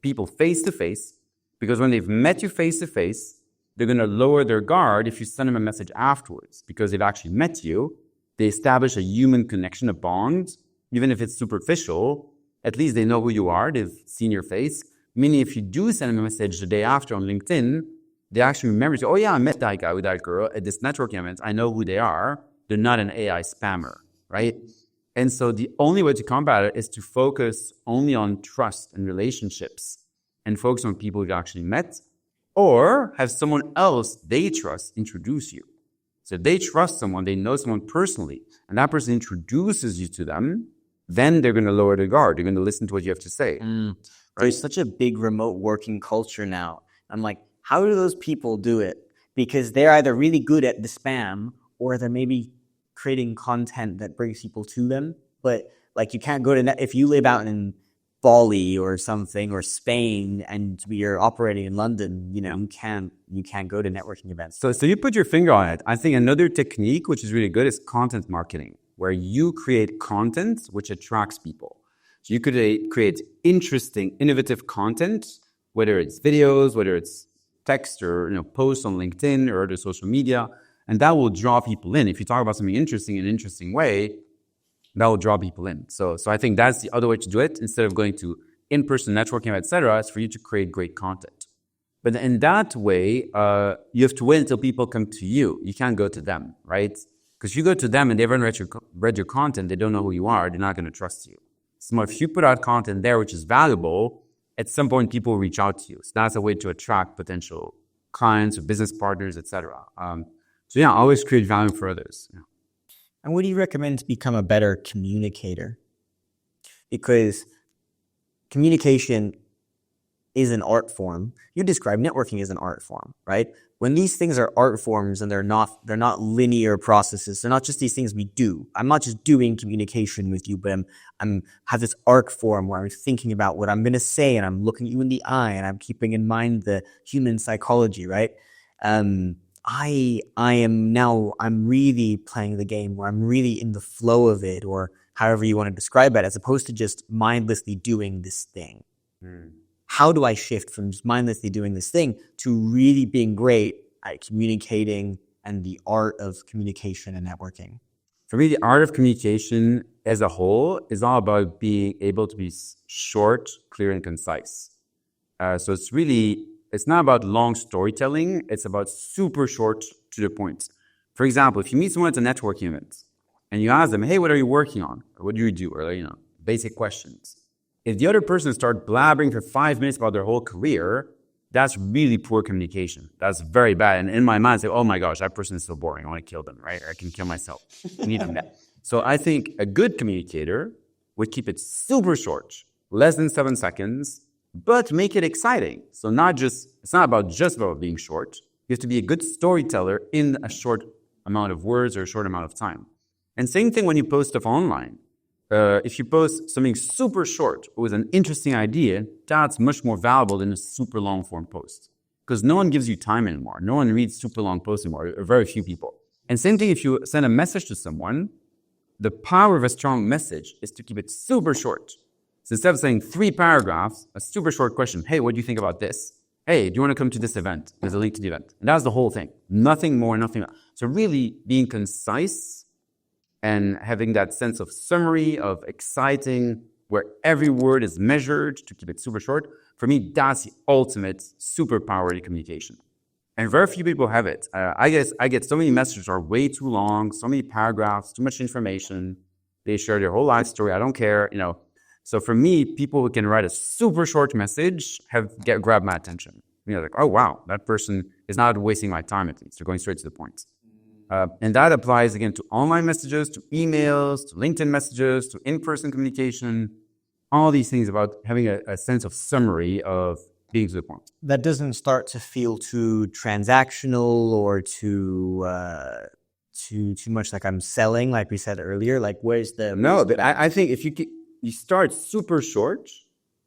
people face-to-face, because when they've met you face-to-face, they're going to lower their guard if you send them a message afterwards, because they've actually met you. They establish a human connection, a bond, even if it's superficial. At least they know who you are. They've seen your face. Meaning if you do send them a message the day after on LinkedIn, they actually remember, oh yeah, I met that guy with that girl at this networking event. I know who they are. They're not an AI spammer, right? And so the only way to combat it is to focus only on trust and relationships and focus on people you've actually met or have someone else they trust introduce you. So if they trust someone, they know someone personally, and that person introduces you to them, then they're going to lower their guard. They're going to listen to what you have to say. Right? There's such a big remote working culture now. I'm like, how do those people do it? Because they're either really good at the spam or they're maybe creating content that brings people to them. But like, you can't go to if you live out in Bali or something, or Spain, and you're operating in London, you can't go to networking events. So you put your finger on it. I think another technique which is really good is content marketing, where you create content which attracts people. So you could create interesting, innovative content, whether it's videos, whether it's text, or posts on LinkedIn or other social media, and that will draw people in. If you talk about something interesting in an interesting way, that will draw people in. So I think that's the other way to do it. Instead of going to in-person networking, etc., it's for you to create great content. But in that way, you have to wait until people come to you. You can't go to them, right? Because you go to them and they haven't read your content, they don't know who you are, they're not going to trust you. So if you put out content there which is valuable, at some point people will reach out to you. So that's a way to attract potential clients or business partners, etc. Always create value for others. Yeah. And what do you recommend to become a better communicator? Because communication is an art form. You describe networking as an art form, right? When these things are art forms and they're not linear processes, they're not just these things we do. I'm not just doing communication with you, but I'm have this arc form where I'm thinking about what I'm going to say, and I'm looking you in the eye, and I'm keeping in mind the human psychology, right? I'm really playing the game where I'm really in the flow of it, or however you want to describe it, as opposed to just mindlessly doing this thing. How do I shift from just mindlessly doing this thing to really being great at communicating and the art of communication and networking? For me, the art of communication as a whole is all about being able to be short, clear, and concise. So it's not about long storytelling. It's about super short to the point. For example, if you meet someone at a networking event and you ask them, hey, what are you working on? Or what do you do? Or, basic questions. If the other person starts blabbering for 5 minutes about their whole career, that's really poor communication. That's very bad. And in my mind, I say, oh my gosh, that person is so boring. I want to kill them, right? Or I can kill myself. So I think a good communicator would keep it super short, less than 7 seconds, but make it exciting. So it's not about being short. You have to be a good storyteller in a short amount of words or a short amount of time. And same thing when you post stuff online. If you post something super short with an interesting idea, that's much more valuable than a super long form post. Because no one gives you time anymore. No one reads super long posts anymore, or very few people. And same thing if you send a message to someone, the power of a strong message is to keep it super short. So instead of saying 3 paragraphs, a super short question, hey, what do you think about this? Hey, do you want to come to this event? There's a link to the event. And that's the whole thing. Nothing more, nothing less. So really being concise and having that sense of summary, of exciting, where every word is measured to keep it super short, for me, that's the ultimate superpower in communication. And very few people have it. I get so many messages that are way too long, so many paragraphs, too much information. They share their whole life story. I don't care, So for me, people who can write a super short message grab my attention. Like, oh, wow, that person is not wasting my time at least. They're going straight to the point. And that applies, again, to online messages, to emails, to LinkedIn messages, to in-person communication, all these things about having a sense of summary of being to the point. That doesn't start to feel too transactional or too much like I'm selling, like we said earlier. Like, where's the... No, but I think if you start super short,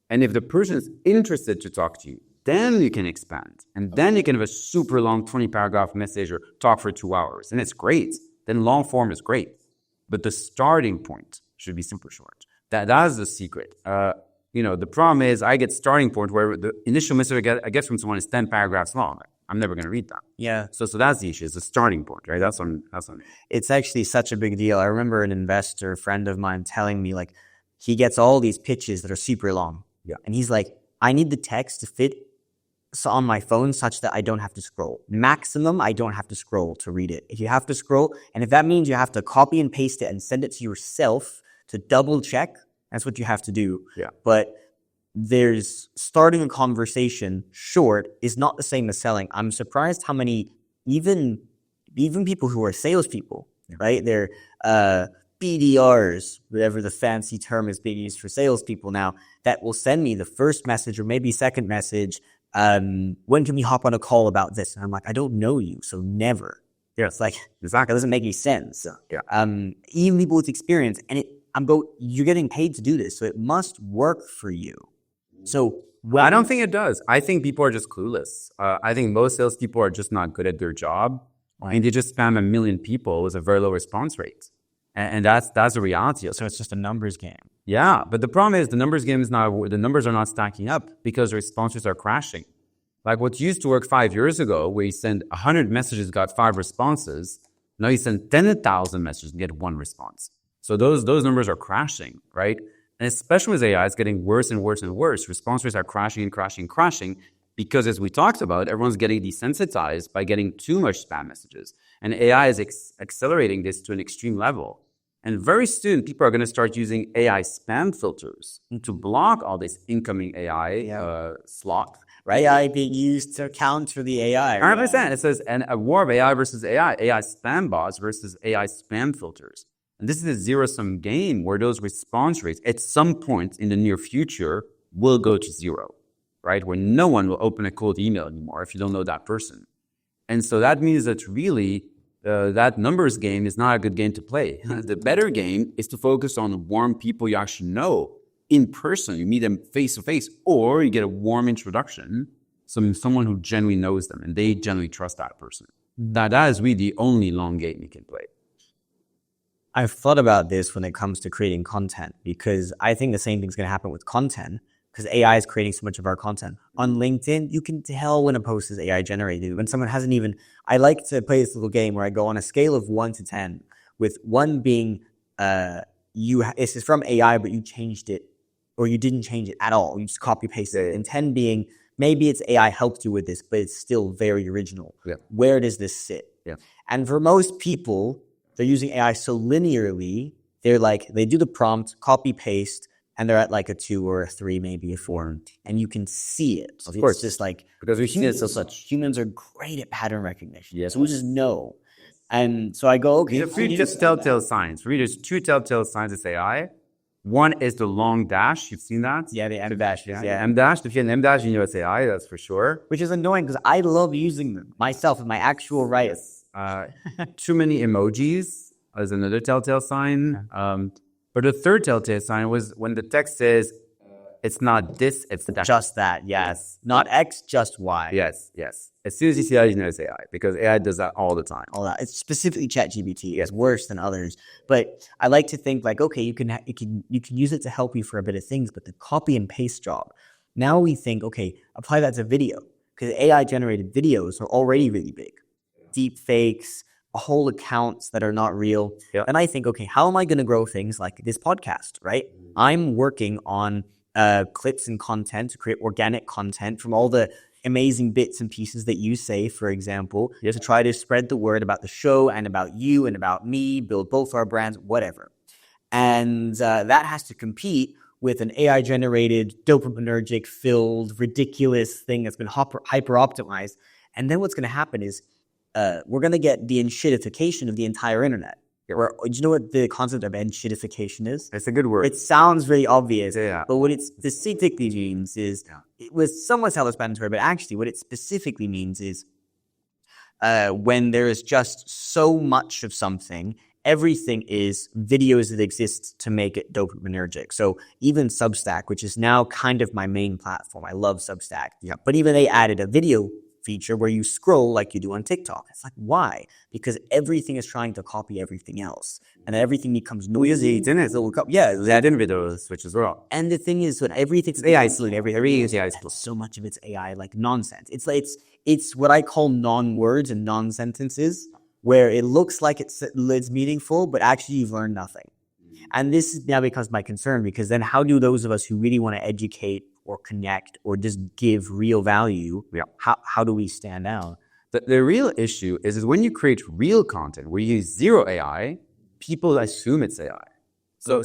and if the person is interested to talk to you, then you can expand. And then you can have a super long 20-paragraph message or talk for 2 hours. And it's great. Then long form is great. But the starting point should be super short. That is the secret. The problem is I get starting point where the initial message I get from someone is 10 paragraphs long. I'm never going to read that. Yeah. So that's the issue. It's the starting point, right? That's on. It's actually such a big deal. I remember an investor friend of mine telling me, like, he gets all these pitches that are super long. Yeah. And he's like, I need the text to fit on my phone such that I don't have to scroll. Maximum, I don't have to scroll to read it. If you have to scroll, and if that means you have to copy and paste it and send it to yourself to double check, that's what you have to do. Yeah. But there's starting a conversation short is not the same as selling. I'm surprised how many even people who are salespeople, right? They're BDRs, whatever the fancy term is being used for salespeople now, that will send me the first message or maybe second message. When can we hop on a call about this? And I'm like, I don't know you, so never. It's like, exactly, it doesn't make any sense. Even people with experience, and you're getting paid to do this, so it must work for you. So I don't think it does. I think people are just clueless. I think most salespeople are just not good at their job. Right. And they just spam 1 million people with a very low response rate. And that's the reality. So it's just a numbers game. Yeah, but the problem is the numbers are not stacking up because the responses are crashing. Like what used to work 5 years ago, where you send 100 messages, got 5 responses. Now you send 10,000 messages and get 1 response. So those numbers are crashing, right? And especially with AI, it's getting worse and worse and worse. Response rates are crashing and crashing and crashing because, as we talked about, everyone's getting desensitized by getting too much spam messages. And AI is accelerating this to an extreme level. And very soon, people are going to start using AI spam filters to block all this incoming AI slot. Right? AI being used to counter the AI. 100%. It says a war of AI versus AI spam bots versus AI spam filters. And this is a zero-sum game where those response rates at some point in the near future will go to zero, right? Where no one will open a cold email anymore if you don't know that person. And so that means that really that numbers game is not a good game to play. The better game is to focus on warm people you actually know in person. You meet them face to face, or you get a warm introduction, someone who genuinely knows them and they genuinely trust that person. That is really the only long game you can play. I've thought about this when it comes to creating content, because I think the same thing's going to happen with content, because AI is creating so much of our content. On LinkedIn, you can tell when a post is AI generated. When someone hasn't even, I like to play this little game where I go on a scale of 1 to 10, with 1 being, this is from AI, but you changed it, or you didn't change it at all. You just copy pasted it. And 10 being, maybe it's AI helped you with this, but it's still very original. Yeah. Where does this sit? Yeah. And for most people, they're using AI so linearly, they do the prompt, copy paste, and they're at like a 2 or a 3, maybe a 4. And you can see it. Of course. It's just like, because humans are great at pattern recognition. Yeah. So we just know. And so I go, okay. Just telltale signs. For me, there's 2 telltale signs of AI. One is the long dash. You've seen that? Yeah, the M dash. Yeah, M dash. If you have an M dash, you know it's AI, that's for sure. Which is annoying because I love using them myself in my actual writes. Too many emojis is another telltale sign. But the third telltale sign was when the text says, it's not this, it's that. Just that, yes. Not X, just Y. Yes. As soon as you see that, you know it's AI, because AI does that all the time. All that. It's specifically ChatGPT. It's worse than others. But I like to think like, okay, you can use it to help you for a bit of things, but the copy and paste job. Now we think, okay, apply that to video, because AI generated videos are already really big. Deep fakes, whole accounts that are not real. Yeah. And I think, okay, how am I going to grow things like this podcast, right? I'm working on clips and content to create organic content from all the amazing bits and pieces that you say, for example, to try to spread the word about the show and about you and about me, build both our brands, whatever. And that has to compete with an AI-generated, dopaminergic, filled, ridiculous thing that's been hyper-optimized. And then what's going to happen is we're going to get the enshittification of the entire internet. Do you know what the concept of enshittification is? It's a good word. It sounds very obvious, but what it specifically means is, it was somewhat self-explanatory, but actually what it specifically means is when there is just so much of something, everything is videos that exist to make it dopaminergic. So even Substack, which is now kind of my main platform, I love Substack, but even they added a video feature where you scroll like you do on TikTok. It's like, why? Because everything is trying to copy everything else, and everything becomes noisy. They add in videos, which is wrong. And the thing is, when everything's AI, everything is AI. So much of it's AI, like nonsense. It's what I call non-words and non-sentences, where it looks like it's meaningful, but actually you've learned nothing. And this now becomes my concern, because then how do those of us who really want to educate or connect or just give real value, how do we stand out? The real issue is when you create real content where you use zero AI, people assume it's AI. So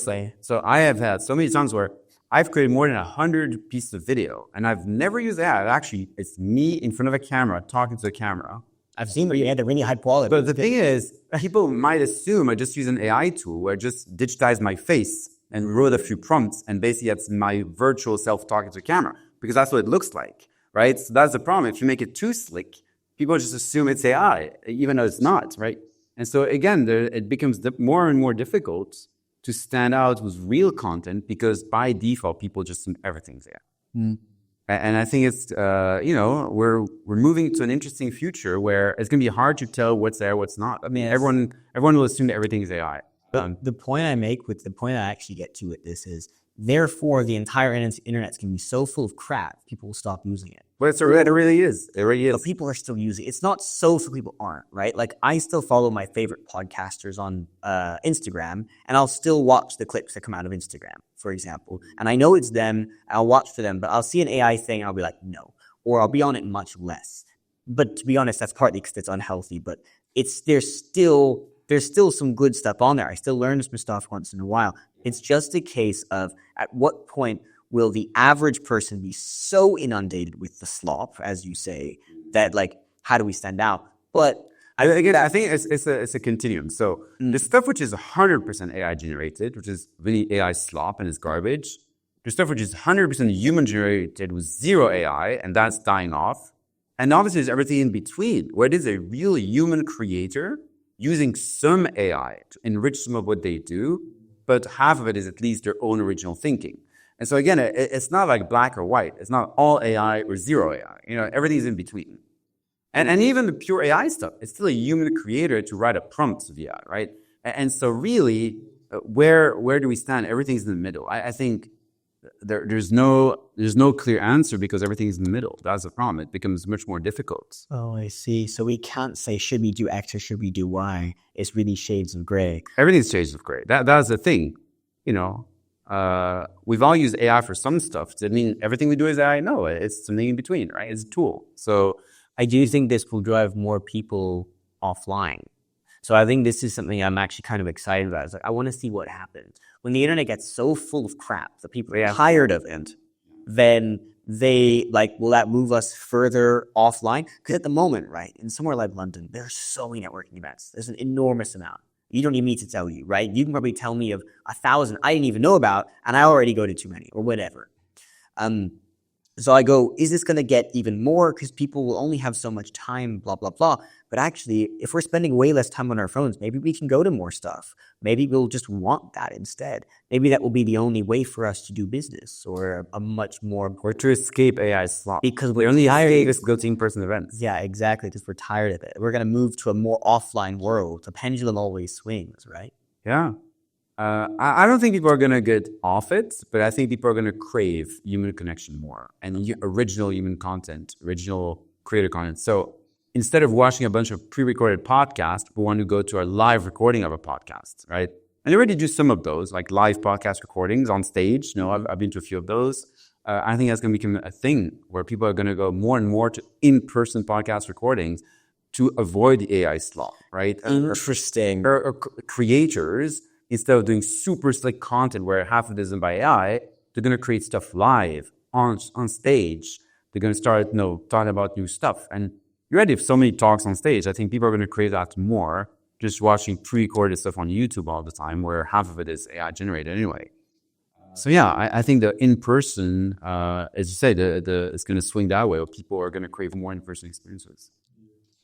I have had so many times where I've created more than 100 pieces of video, and I've never used AI. Actually, it's me in front of a camera talking to the camera. I've seen where you had a really high quality. But the thing is, people might assume I just use an AI tool where I just digitize my face and wrote a few prompts, and basically that's my virtual self talking to the camera, because that's what it looks like, right? So that's the problem. If you make it too slick, people just assume it's AI, even though it's not, right? And so again, it becomes more and more difficult to stand out with real content, because by default, people just assume everything's AI. Mm. And I think it's, we're moving to an interesting future where it's going to be hard to tell what's there, what's not. I mean, everyone will assume that everything is AI. The point I make the point I actually get to with this is, therefore, the entire internet's going to be so full of crap, people will stop using it. But it really is. It really is. But people are still using it. It's not so people aren't, right? Like, I still follow my favorite podcasters on Instagram, and I'll still watch the clips that come out of Instagram, for example. And I know it's them, I'll watch for them, but I'll see an AI thing, and I'll be like, no. Or I'll be on it much less. But to be honest, that's partly because it's unhealthy, but there's still some good stuff on there. I still learn some stuff once in a while. It's just a case of, at what point will the average person be so inundated with the slop, as you say, that, like, how do we stand out? But I think it's a continuum. So the stuff which is 100% AI generated, which is really AI slop and is garbage. The stuff which is 100% human generated with zero AI, and that's dying off. And obviously there's everything in between, where it is a real human creator using some AI to enrich some of what they do, but half of it is at least their own original thinking. And so again, it's not like black or white. It's not all AI or zero AI. Everything's in between. And even the pure AI stuff, it's still a human creator to write a prompt to the AI, right? And so really, where do we stand? Everything's in the middle. I think there's no clear answer, because everything is in the middle. That's the problem. It becomes much more difficult. Oh, I see. So we can't say, should we do X or should we do Y? It's really shades of gray. Everything's shades of gray. That's the thing. We've all used AI for some stuff. Does it mean everything we do is AI? No, it's something in between, right? It's a tool. So I do think this will drive more people offline. So I think this is something I'm actually kind of excited about. It's like, I want to see what happens. When the internet gets so full of crap that people are tired of it, then will that move us further offline? Because at the moment, right, in somewhere like London, there are so many networking events. There's an enormous amount. You don't need me to tell you, right? You can probably tell me of 1,000 I didn't even know about, and I already go to too many, or whatever. So I go, is this going to get even more? Because people will only have so much time, blah, blah, blah. But actually, if we're spending way less time on our phones, maybe we can go to more stuff. Maybe we'll just want that instead. Maybe that will be the only way for us to do business, or a much more... Or to escape AI slop. Because we're only tired of go to in-person events. Yeah, exactly, because we're tired of it. We're going to move to a more offline world. The pendulum always swings, right? Yeah. I don't think people are going to get off it, but I think people are going to crave human connection more, and original human content, original creator content. So instead of watching a bunch of pre-recorded podcasts, we want to go to a live recording of a podcast, right? And they already do some of those, like live podcast recordings on stage. I've been to a few of those. I think that's going to become a thing where people are going to go more and more to in-person podcast recordings to avoid the AI slop, right? Interesting. Or creators, instead of doing super slick content where half of it is done by AI, they're going to create stuff live on stage. They're going to start, talking about new stuff. And you already have so many talks on stage. I think people are going to crave that more, just watching pre-recorded stuff on YouTube all the time, where half of it is AI generated anyway. So yeah, I think the in-person, as you say, it's going to swing that way, where people are going to crave more in-person experiences.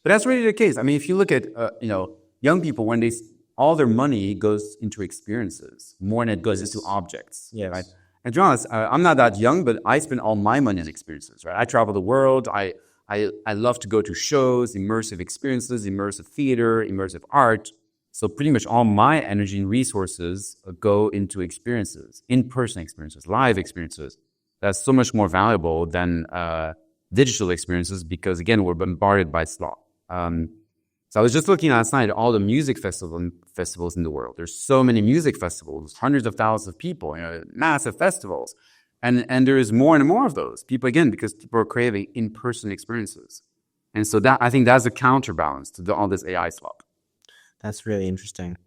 But that's really the case. I mean, if you look at, young people, when all their money goes into experiences more than it goes into objects. Yes. Right? And to be honest, I'm not that young, but I spend all my money on experiences, right? I travel the world. I love to go to shows, immersive experiences, immersive theater, immersive art. So pretty much all my energy and resources go into experiences, in-person experiences, live experiences. That's so much more valuable than digital experiences, because, again, we're bombarded by slop. So I was just looking last night at all the music festivals in the world. There's so many music festivals, hundreds of thousands of people, massive festivals. And there is more and more of those. Because people are craving in-person experiences. And so I think that's a counterbalance to all this AI slop. That's really interesting.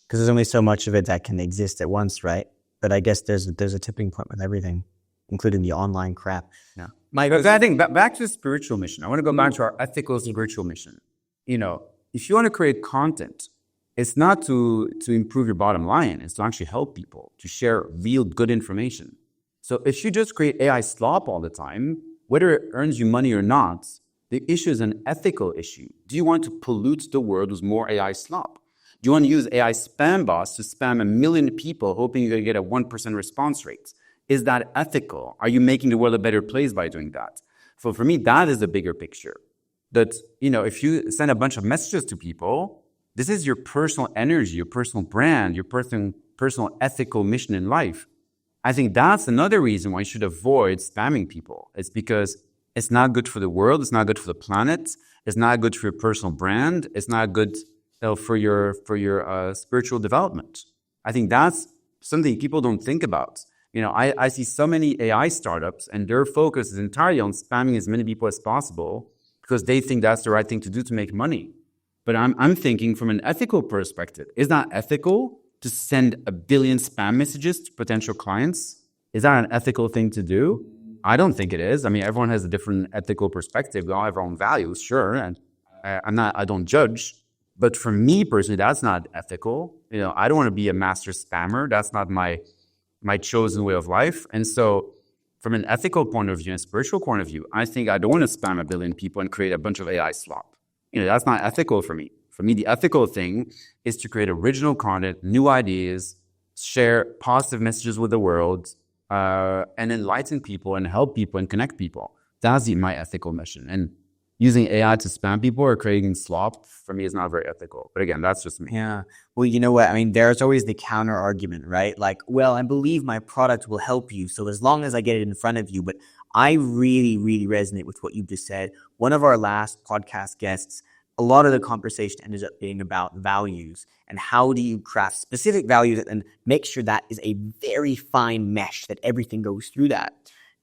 Because there's only so much of it that can exist at once, right? But I guess there's a tipping point with everything, including the online crap. Yeah. Because I think back to the spiritual mission. I want to go back to our ethical spiritual mission. If you want to create content, it's not to improve your bottom line. It's to actually help people, to share real good information. So if you just create AI slop all the time, whether it earns you money or not, the issue is an ethical issue. Do you want to pollute the world with more AI slop? Do you want to use AI spam bots to spam 1 million people hoping you're going to get a 1% response rate? Is that ethical? Are you making the world a better place by doing that? So for me, that is the bigger picture. That, if you send a bunch of messages to people, this is your personal energy, your personal brand, your personal ethical mission in life. I think that's another reason why you should avoid spamming people. It's because it's not good for the world. It's not good for the planet. It's not good for your personal brand. It's not good for your spiritual development. I think that's something people don't think about. I see so many AI startups and their focus is entirely on spamming as many people as possible because they think that's the right thing to do to make money. But I'm thinking from an ethical perspective, is that ethical to send 1 billion spam messages to potential clients? Is that an ethical thing to do? I don't think it is. I mean, everyone has a different ethical perspective. We all have our own values, sure. And I don't judge. But for me personally, that's not ethical. I don't want to be a master spammer. That's not my chosen way of life. And so from an ethical point of view and spiritual point of view, I think I don't want to spam 1 billion people and create a bunch of AI slop. That's not ethical for me. For me, the ethical thing is to create original content, new ideas, share positive messages with the world, and enlighten people and help people and connect people. That's my ethical mission. And using AI to spam people or creating slop, for me, is not very ethical. But again, that's just me. Yeah. Well, you know what? I mean, there's always the counter argument, right? Like, well, I believe my product will help you. So as long as I get it in front of you. But I really, really resonate with what you just said. One of our last podcast guests, a lot of the conversation ended up being about values and how do you craft specific values and make sure that is a very fine mesh that everything goes through that.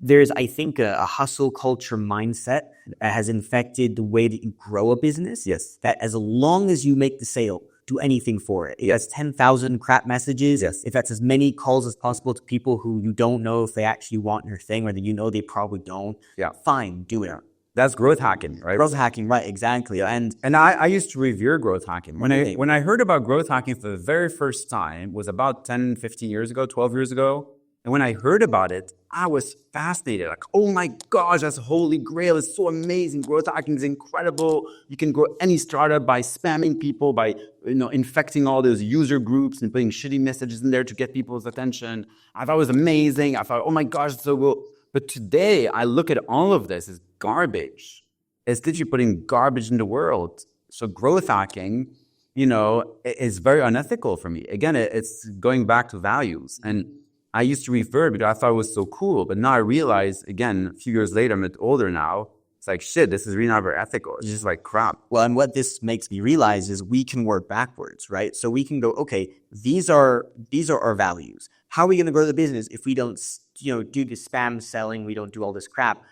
There's, I think, a hustle culture mindset that has infected the way that you grow a business. Yes. That as long as you make the sale, do anything for it. If that's 10,000 crap messages, yes. If that's as many calls as possible to people who you don't know if they actually want your thing or that they probably don't, fine, do it. That's growth hacking, right? Growth hacking, right, exactly. And I used to revere growth hacking. When I heard about growth hacking for the very first time, was about 10, 15 years ago, 12 years ago. And when I heard about it, I was fascinated. Like, oh my gosh, that's holy grail. It's so amazing. Growth hacking is incredible. You can grow any startup by spamming people, by infecting all those user groups and putting shitty messages in there to get people's attention. I thought it was amazing. I thought, oh my gosh, it's so cool. But today, I look at all of this as garbage. It's literally putting garbage in the world. So growth hacking, is very unethical for me. Again, it's going back to values. And I used to revere it because I thought it was so cool. But now I realize, again, a few years later, I'm a bit older now, it's like, shit, this is really not very ethical. It's just like crap. Well, and what this makes me realize is we can work backwards, right? So we can go, okay, these are our values. How are we going to grow the business if we don't, do the spam selling, we don't do all this crap?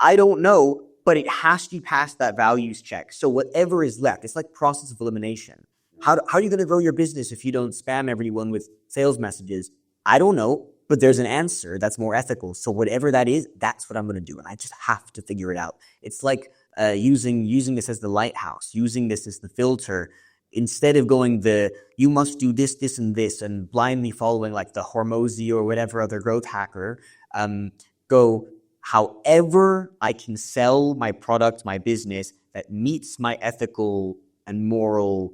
I don't know, but it has to pass that values check. So whatever is left, it's like process of elimination. How are you going to grow your business if you don't spam everyone with sales messages? I don't know, but there's an answer that's more ethical. So whatever that is, that's what I'm going to do. And I just have to figure it out. It's like using this as the lighthouse, using this as the filter. Instead of going you must do this, this, and this, and blindly following like the Hormozy or whatever other growth hacker, go, however I can sell my product, my business that meets my ethical and moral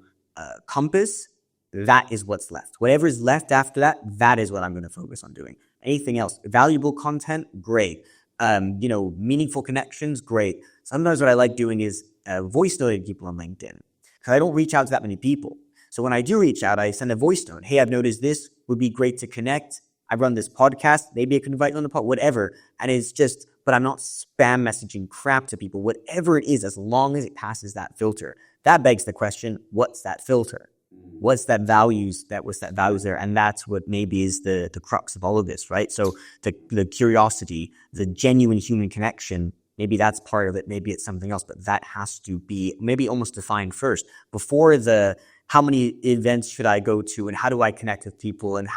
compass, that is what's left. Whatever is left after that, that is what I'm going to focus on doing. Anything else, valuable content, great. Meaningful connections, great. Sometimes what I like doing is voice noting people on LinkedIn because I don't reach out to that many people. So when I do reach out, I send a voice note. Hey, I've noticed this would be great to connect. I run this podcast. Maybe I can invite you on the pod, whatever. And it's just, but I'm not spam messaging crap to people. Whatever it is, as long as it passes that filter. That begs the question, what's that filter? What's that values there? And that's what maybe is the crux of all of this, right? So the curiosity, the genuine human connection, maybe that's part of it, maybe it's something else, but that has to be maybe almost defined first before the how many events should I go to and how do I connect with people and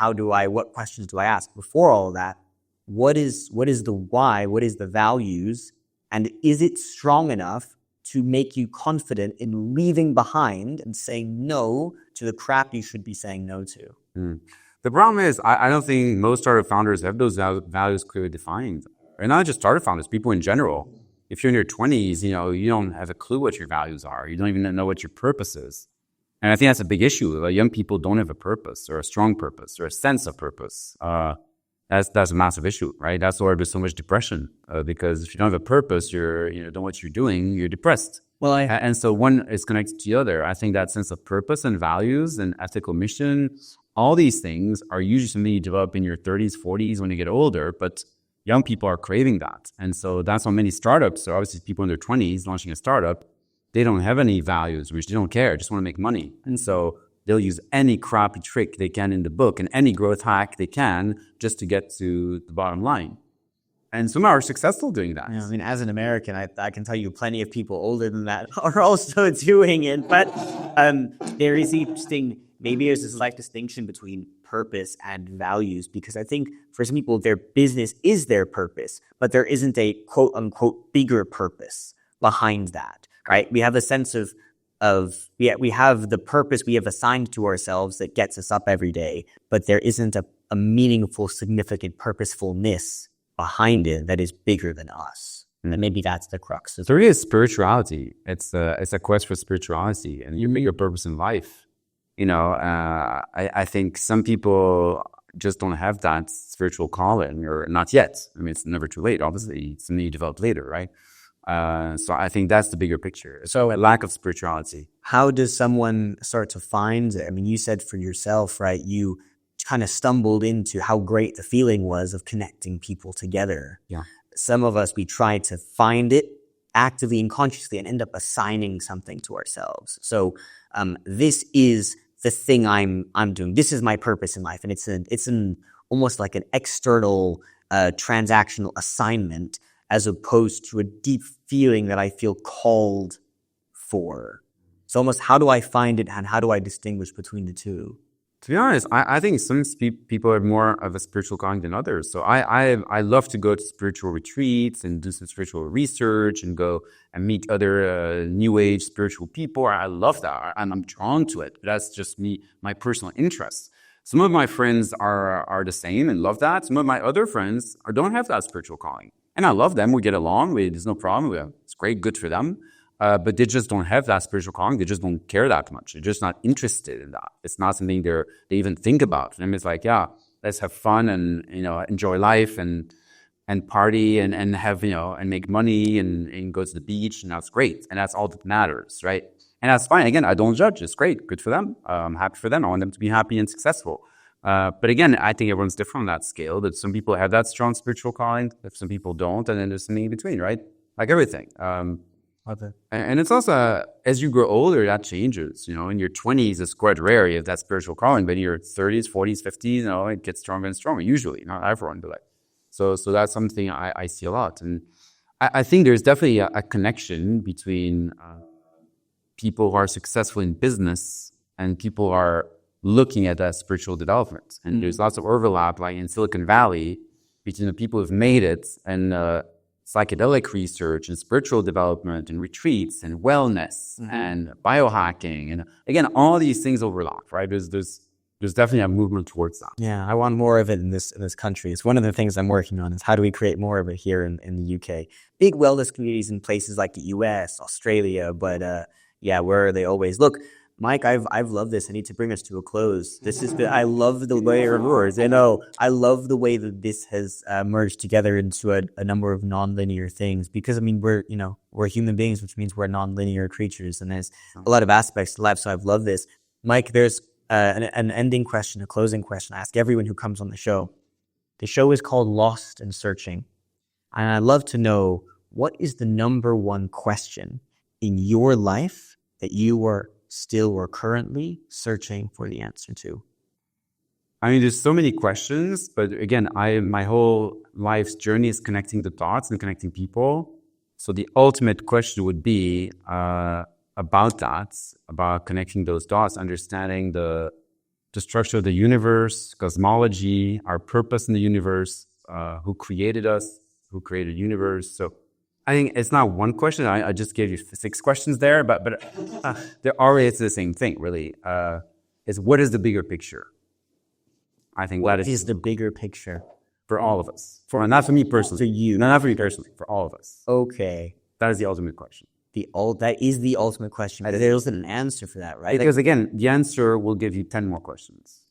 what questions do I ask? Before all of that, what is the why? What is the values? And is it strong enough to make you confident in leaving behind and saying no to the crap you should be saying no to? The problem is, I don't think most startup founders have those values clearly defined. And not just startup founders, people in general. If you're in your 20s, you don't have a clue what your values are. You don't even know what your purpose is. And I think that's a big issue. Like, young people don't have a purpose or a strong purpose or a sense of purpose. That's a massive issue, right? That's why there's so much depression. Because if you don't have a purpose, you don't know what you're doing, you're depressed. Well, and so one is connected to the other. I think that sense of purpose and values and ethical mission, all these things are usually something you develop in your 30s, 40s when you get older, but young people are craving that. And so that's why many startups, so obviously people in their 20s launching a startup, they don't have any values, which they don't care, just want to make money. And so they'll use any crappy trick they can in the book and any growth hack they can just to get to the bottom line. And some are successful doing that. Yeah, I mean, as an American, I can tell you plenty of people older than that are also doing it. But there is interesting, maybe there's this slight distinction between purpose and values, because I think for some people, their business is their purpose, but there isn't a quote unquote bigger purpose behind that, right? We have a sense of we have the purpose we have assigned to ourselves that gets us up every day, but there isn't a meaningful, significant purposefulness behind it that is bigger than us. And maybe that's the crux. There is spirituality. It's a quest for spirituality, and you make your purpose in life. I think some people just don't have that spiritual calling, or not yet. I mean, it's never too late. Obviously, it's something you develop later, right? So I think that's the bigger picture. So a lack of spirituality. How does someone start to find it? I mean, you said for yourself, right? You kind of stumbled into how great the feeling was of connecting people together. Yeah. Some of us, we try to find it actively and consciously and end up assigning something to ourselves. So this is the thing I'm doing. This is my purpose in life. And it's almost like an external transactional assignment, as opposed to a deep feeling that I feel called for. It's almost, how do I find it and how do I distinguish between the two? To be honest, I think some people have more of a spiritual calling than others. So I love to go to spiritual retreats and do some spiritual research and go and meet other new age spiritual people. I love that. I'm drawn to it. That's just my personal interest. Some of my friends are the same and love that. Some of my other friends don't have that spiritual calling. And I love them. We get along. There's no problem. It's great, good for them. But they just don't have that spiritual calling. They just don't care that much. They're just not interested in that. It's not something they even think about. And it's like, yeah, let's have fun and enjoy life and party and have and make money and go to the beach, and that's great. And that's all that matters, right? And that's fine. Again, I don't judge. It's great, good for them. I'm happy for them. I want them to be happy and successful. But again, I think everyone's different on that scale. That some people have that strong spiritual calling, if some people don't, and then there's something in between, right? Like everything. And it's also, as you grow older, that changes. In your 20s, it's quite rare you have that spiritual calling, but in your 30s, 40s, 50s, it gets stronger and stronger. Usually, not everyone, but so that's something I see a lot. And I think there's definitely a connection between people who are successful in business and people who are looking at that spiritual development. And there's lots of overlap, like in Silicon Valley, between the people who've made it and psychedelic research and spiritual development and retreats and wellness and biohacking. And again, all these things overlap, right? There's definitely a movement towards that. Yeah, I want more of it in this country. It's one of the things I'm working on, is how do we create more of it here in the UK? Big wellness communities in places like the US, Australia, but where are they always? Look, Mike, I've loved this. I need to bring us to a close. I love the way I love the way that this has merged together into a number of nonlinear things, because I mean we're human beings, which means we're nonlinear creatures, and there's a lot of aspects to life. So I've loved this. Mike, there's an ending question, a closing question I ask everyone who comes on the show. The show is called Lost and Searching, and I'd love to know, what is the number one question in your life that you are still or currently searching for the answer to? I mean, there's so many questions, but again, my whole life's journey is connecting the dots and connecting people. So the ultimate question would be about that, about connecting those dots, understanding the structure of the universe, cosmology, our purpose in the universe, who created us, who created the universe. So I think it's not one question. I just gave you 6 questions there, but they're already it's the same thing, really. Is what is the bigger picture? I think What that is the bigger picture? for all of us. Not for me personally. For you. No, not for you personally. For all of us. Okay. That is the ultimate question. That is the ultimate question. But there isn't an answer for that, right? Because again, the answer will give you 10 more questions.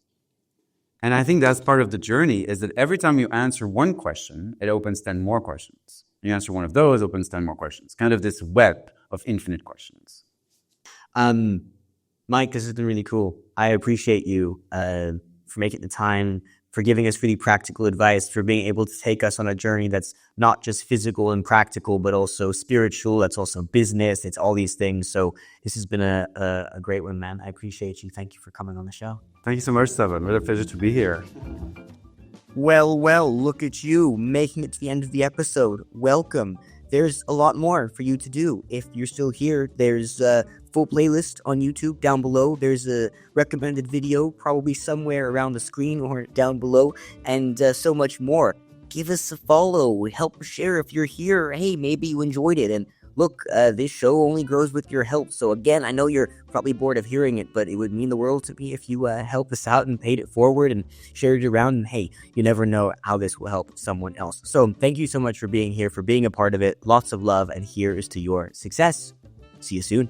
And I think that's part of the journey, is that every time you answer one question, it opens 10 more questions. You answer one of those, opens 10 more questions. Kind of this web of infinite questions. Mike, this has been really cool. I appreciate you for making the time, for giving us really practical advice, for being able to take us on a journey that's not just physical and practical, but also spiritual. That's also business. It's all these things. So this has been a great one, man. I appreciate you. Thank you for coming on the show. Thank you so much, Steven. What a pleasure to be here. Well, look at you making it to the end of the episode. Welcome. There's a lot more for you to do. If you're still here, there's a full playlist on YouTube down below. There's a recommended video probably somewhere around the screen or down below, and so much more. Give us a follow. Help share if you're here. Hey, maybe you enjoyed it. And look, this show only grows with your help. So again, I know you're probably bored of hearing it, but it would mean the world to me if you help us out and paid it forward and shared it around. And hey, you never know how this will help someone else. So thank you so much for being here, for being a part of it. Lots of love, and here is to your success. See you soon.